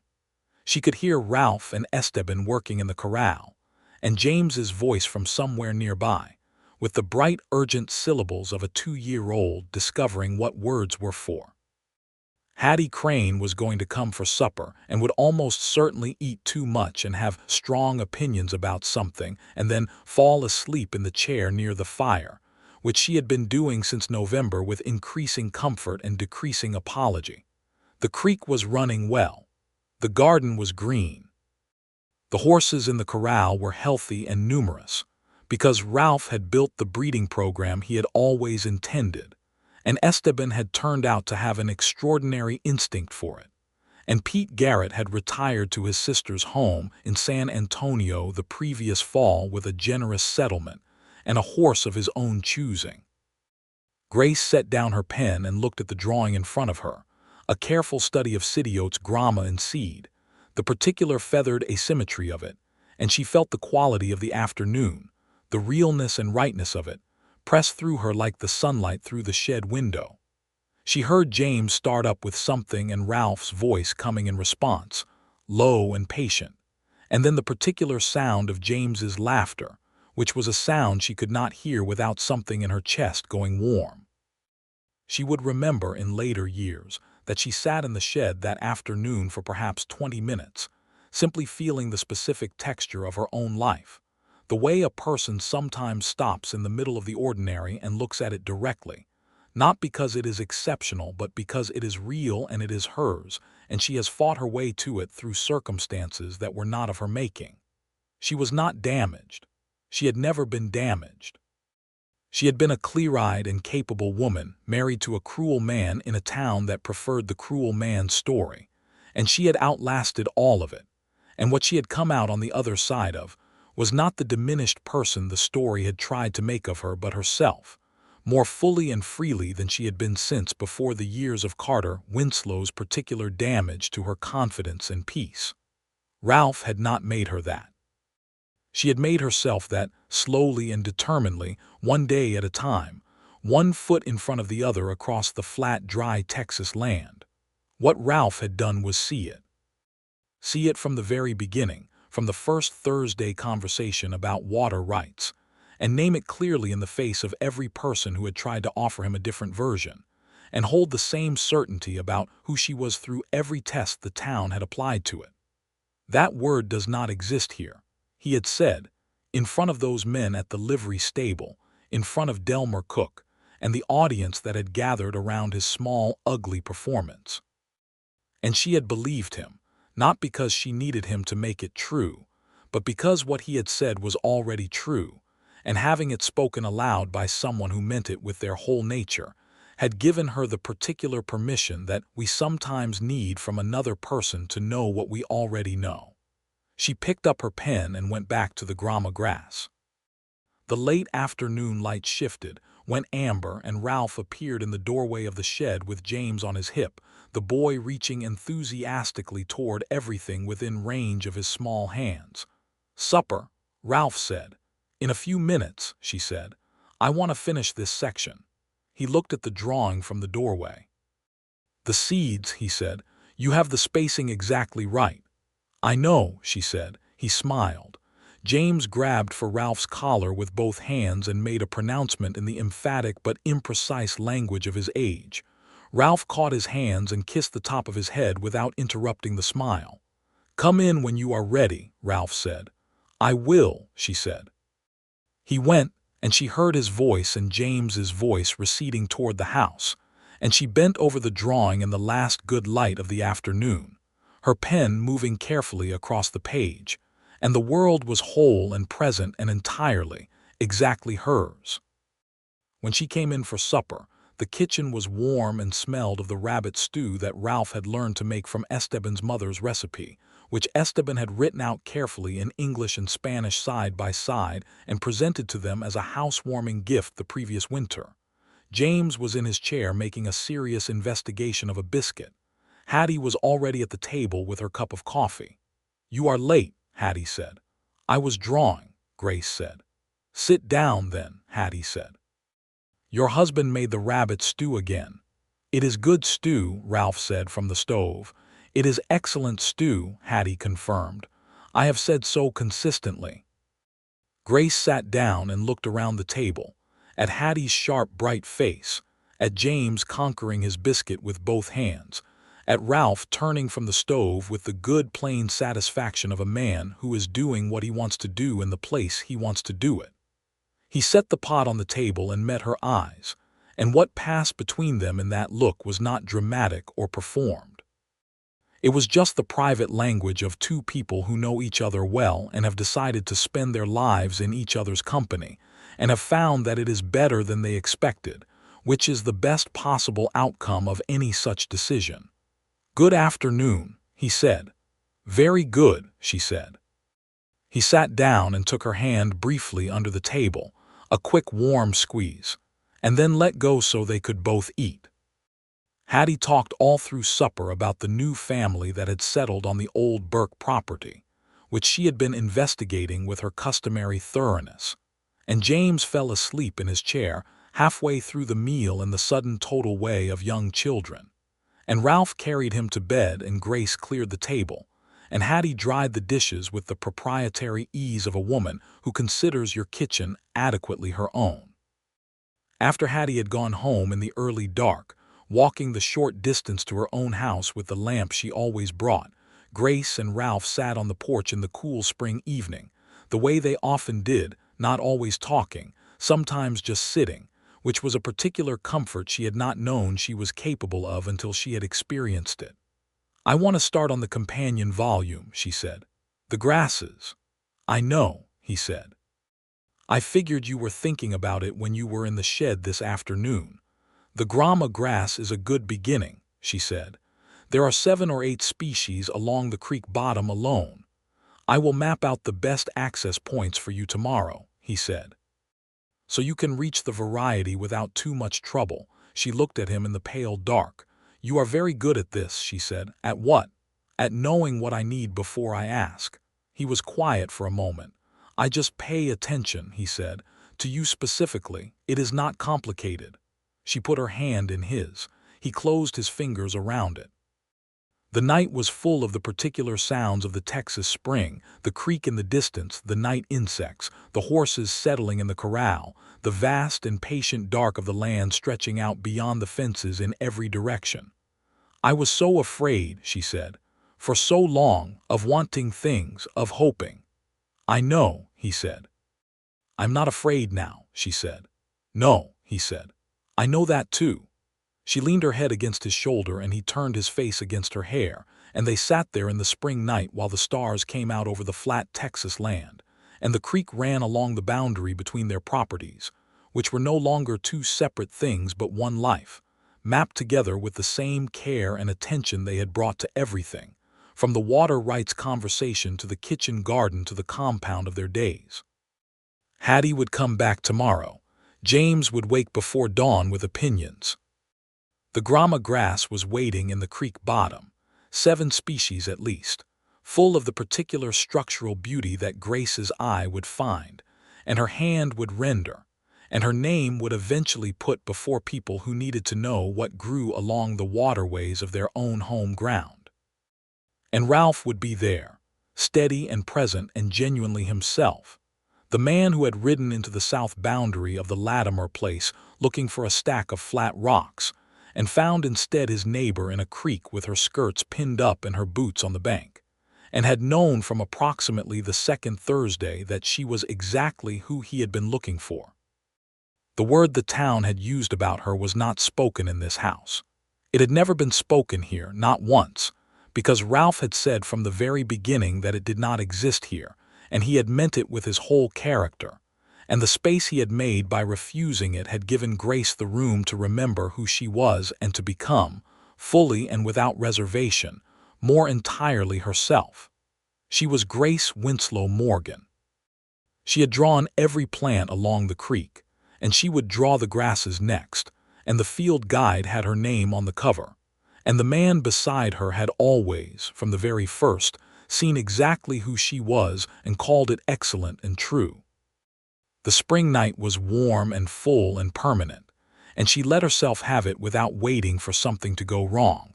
She could hear Ralph and Esteban working in the corral, and James's voice from somewhere nearby, with the bright, urgent syllables of a 2-year-old discovering what words were for. Hattie Crane was going to come for supper and would almost certainly eat too much and have strong opinions about something and then fall asleep in the chair near the fire, which she had been doing since November with increasing comfort and decreasing apology. The creek was running well. The garden was green. The horses in the corral were healthy and numerous, because Ralph had built the breeding program he had always intended, and Esteban had turned out to have an extraordinary instinct for it, and Pete Garrett had retired to his sister's home in San Antonio the previous fall with a generous settlement and a horse of his own choosing. Grace set down her pen and looked at the drawing in front of her, a careful study of Sidiote's grama and seed, the particular feathered asymmetry of it, and she felt the quality of the afternoon, the realness and rightness of it, pressed through her like the sunlight through the shed window. She heard James start up with something and Ralph's voice coming in response, low and patient, and then the particular sound of James's laughter, which was a sound she could not hear without something in her chest going warm. She would remember in later years that she sat in the shed that afternoon for perhaps 20 minutes, simply feeling the specific texture of her own life, the way a person sometimes stops in the middle of the ordinary and looks at it directly, not because it is exceptional but because it is real and it is hers, and she has fought her way to it through circumstances that were not of her making. She was not damaged. She had never been damaged. She had been a clear-eyed and capable woman, married to a cruel man in a town that preferred the cruel man's story, and she had outlasted all of it, and what she had come out on the other side of was not the diminished person the story had tried to make of her but herself, more fully and freely than she had been since before the years of Carter Winslow's particular damage to her confidence and peace. Ralph had not made her that. She had made herself that, slowly and determinedly, one day at a time, one foot in front of the other across the flat, dry Texas land. What Ralph had done was see it. See it from the very beginning, from the first Thursday conversation about water rights, and name it clearly in the face of every person who had tried to offer him a different version, and hold the same certainty about who she was through every test the town had applied to it. That word does not exist here, he had said, in front of those men at the livery stable, in front of Delmer Cook, and the audience that had gathered around his small, ugly performance. And she had believed him, not because she needed him to make it true, but because what he had said was already true, and having it spoken aloud by someone who meant it with their whole nature, had given her the particular permission that we sometimes need from another person to know what we already know. She picked up her pen and went back to the grama grass. The late afternoon light shifted, went amber, and Ralph appeared in the doorway of the shed with James on his hip, the boy reaching enthusiastically toward everything within range of his small hands. "Supper," Ralph said. "In a few minutes," she said. "I want to finish this section." He looked at the drawing from the doorway. "The seeds," he said. "You have the spacing exactly right." "I know," she said. He smiled. James grabbed for Ralph's collar with both hands and made a pronouncement in the emphatic but imprecise language of his age. Ralph caught his hands and kissed the top of his head without interrupting the smile. "Come in when you are ready," Ralph said. "I will," she said. He went, and she heard his voice and James's voice receding toward the house, and she bent over the drawing in the last good light of the afternoon, her pen moving carefully across the page, and the world was whole and present and entirely, exactly hers. When she came in for supper, the kitchen was warm and smelled of the rabbit stew that Ralph had learned to make from Esteban's mother's recipe, which Esteban had written out carefully in English and Spanish side by side and presented to them as a housewarming gift the previous winter. James was in his chair making a serious investigation of a biscuit. Hattie was already at the table with her cup of coffee. "You are late," Hattie said. "I was drawing," Grace said. "Sit down, then," Hattie said. "Your husband made the rabbit stew again." "It is good stew," Ralph said from the stove. "It is excellent stew," Hattie confirmed. "I have said so consistently." Grace sat down and looked around the table, at Hattie's sharp, bright face, at James conquering his biscuit with both hands, at Ralph turning from the stove with the good, plain satisfaction of a man who is doing what he wants to do in the place he wants to do it. He set the pot on the table and met her eyes, and what passed between them in that look was not dramatic or performed. It was just the private language of two people who know each other well and have decided to spend their lives in each other's company, and have found that it is better than they expected, which is the best possible outcome of any such decision. "Good afternoon," he said. "Very good," she said. He sat down and took her hand briefly under the table, a quick warm squeeze, and then let go so they could both eat. Hattie talked all through supper about the new family that had settled on the old Burke property, which she had been investigating with her customary thoroughness, and James fell asleep in his chair halfway through the meal in the sudden total way of young children, and Ralph carried him to bed and Grace cleared the table, and Hattie dried the dishes with the proprietary ease of a woman who considers your kitchen adequately her own. After Hattie had gone home in the early dark, walking the short distance to her own house with the lamp she always brought, Grace and Ralph sat on the porch in the cool spring evening, the way they often did, not always talking, sometimes just sitting, which was a particular comfort she had not known she was capable of until she had experienced it. "I want to start on the companion volume," she said. "The grasses." "I know," he said. "I figured you were thinking about it when you were in the shed this afternoon. The grama grass is a good beginning," she said. "There are 7 or 8 species along the creek bottom alone. I will map out the best access points for you tomorrow," he said. "So you can reach the variety without too much trouble." She looked at him in the pale dark. "You are very good at this," she said. "At what?" "At knowing what I need before I ask." He was quiet for a moment. "I just pay attention," he said. "To you specifically. It is not complicated." She put her hand in his. He closed his fingers around it. The night was full of the particular sounds of the Texas spring, the creek in the distance, the night insects, the horses settling in the corral, the vast and patient dark of the land stretching out beyond the fences in every direction. "I was so afraid," she said, "for so long, of wanting things, of hoping." "I know," he said. "I'm not afraid now," she said. "No," he said. "I know that too." She leaned her head against his shoulder and he turned his face against her hair, and they sat there in the spring night while the stars came out over the flat Texas land, and the creek ran along the boundary between their properties, which were no longer two separate things but one life, mapped together with the same care and attention they had brought to everything, from the water rights conversation to the kitchen garden to the compound of their days. Hattie would come back tomorrow. James would wake before dawn with opinions. The grama grass was waiting in the creek bottom, 7 species at least, full of the particular structural beauty that Grace's eye would find, and her hand would render, and her name would eventually put before people who needed to know what grew along the waterways of their own home ground. And Ralph would be there, steady and present and genuinely himself, the man who had ridden into the south boundary of the Latimer place looking for a stack of flat rocks, and found instead his neighbor in a creek with her skirts pinned up and her boots on the bank, and had known from approximately the second Thursday that she was exactly who he had been looking for. The word the town had used about her was not spoken in this house. It had never been spoken here, not once, because Ralph had said from the very beginning that it did not exist here, and he had meant it with his whole character, and the space he had made by refusing it had given Grace the room to remember who she was and to become, fully and without reservation, more entirely herself. She was Grace Winslow Morgan. She had drawn every plant along the creek, and she would draw the grasses next, and the field guide had her name on the cover. And the man beside her had always, from the very first, seen exactly who she was and called it excellent and true. The spring night was warm and full and permanent, and she let herself have it without waiting for something to go wrong,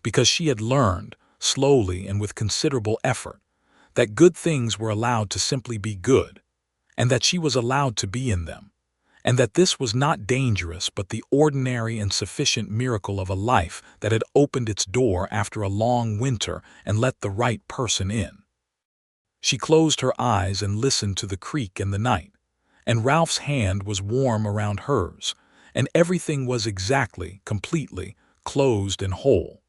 because she had learned, slowly and with considerable effort, that good things were allowed to simply be good, and that she was allowed to be in them, and that this was not dangerous but the ordinary and sufficient miracle of a life that had opened its door after a long winter and let the right person in. She closed her eyes and listened to the creek and the night, and Ralph's hand was warm around hers, and everything was exactly, completely, closed and whole.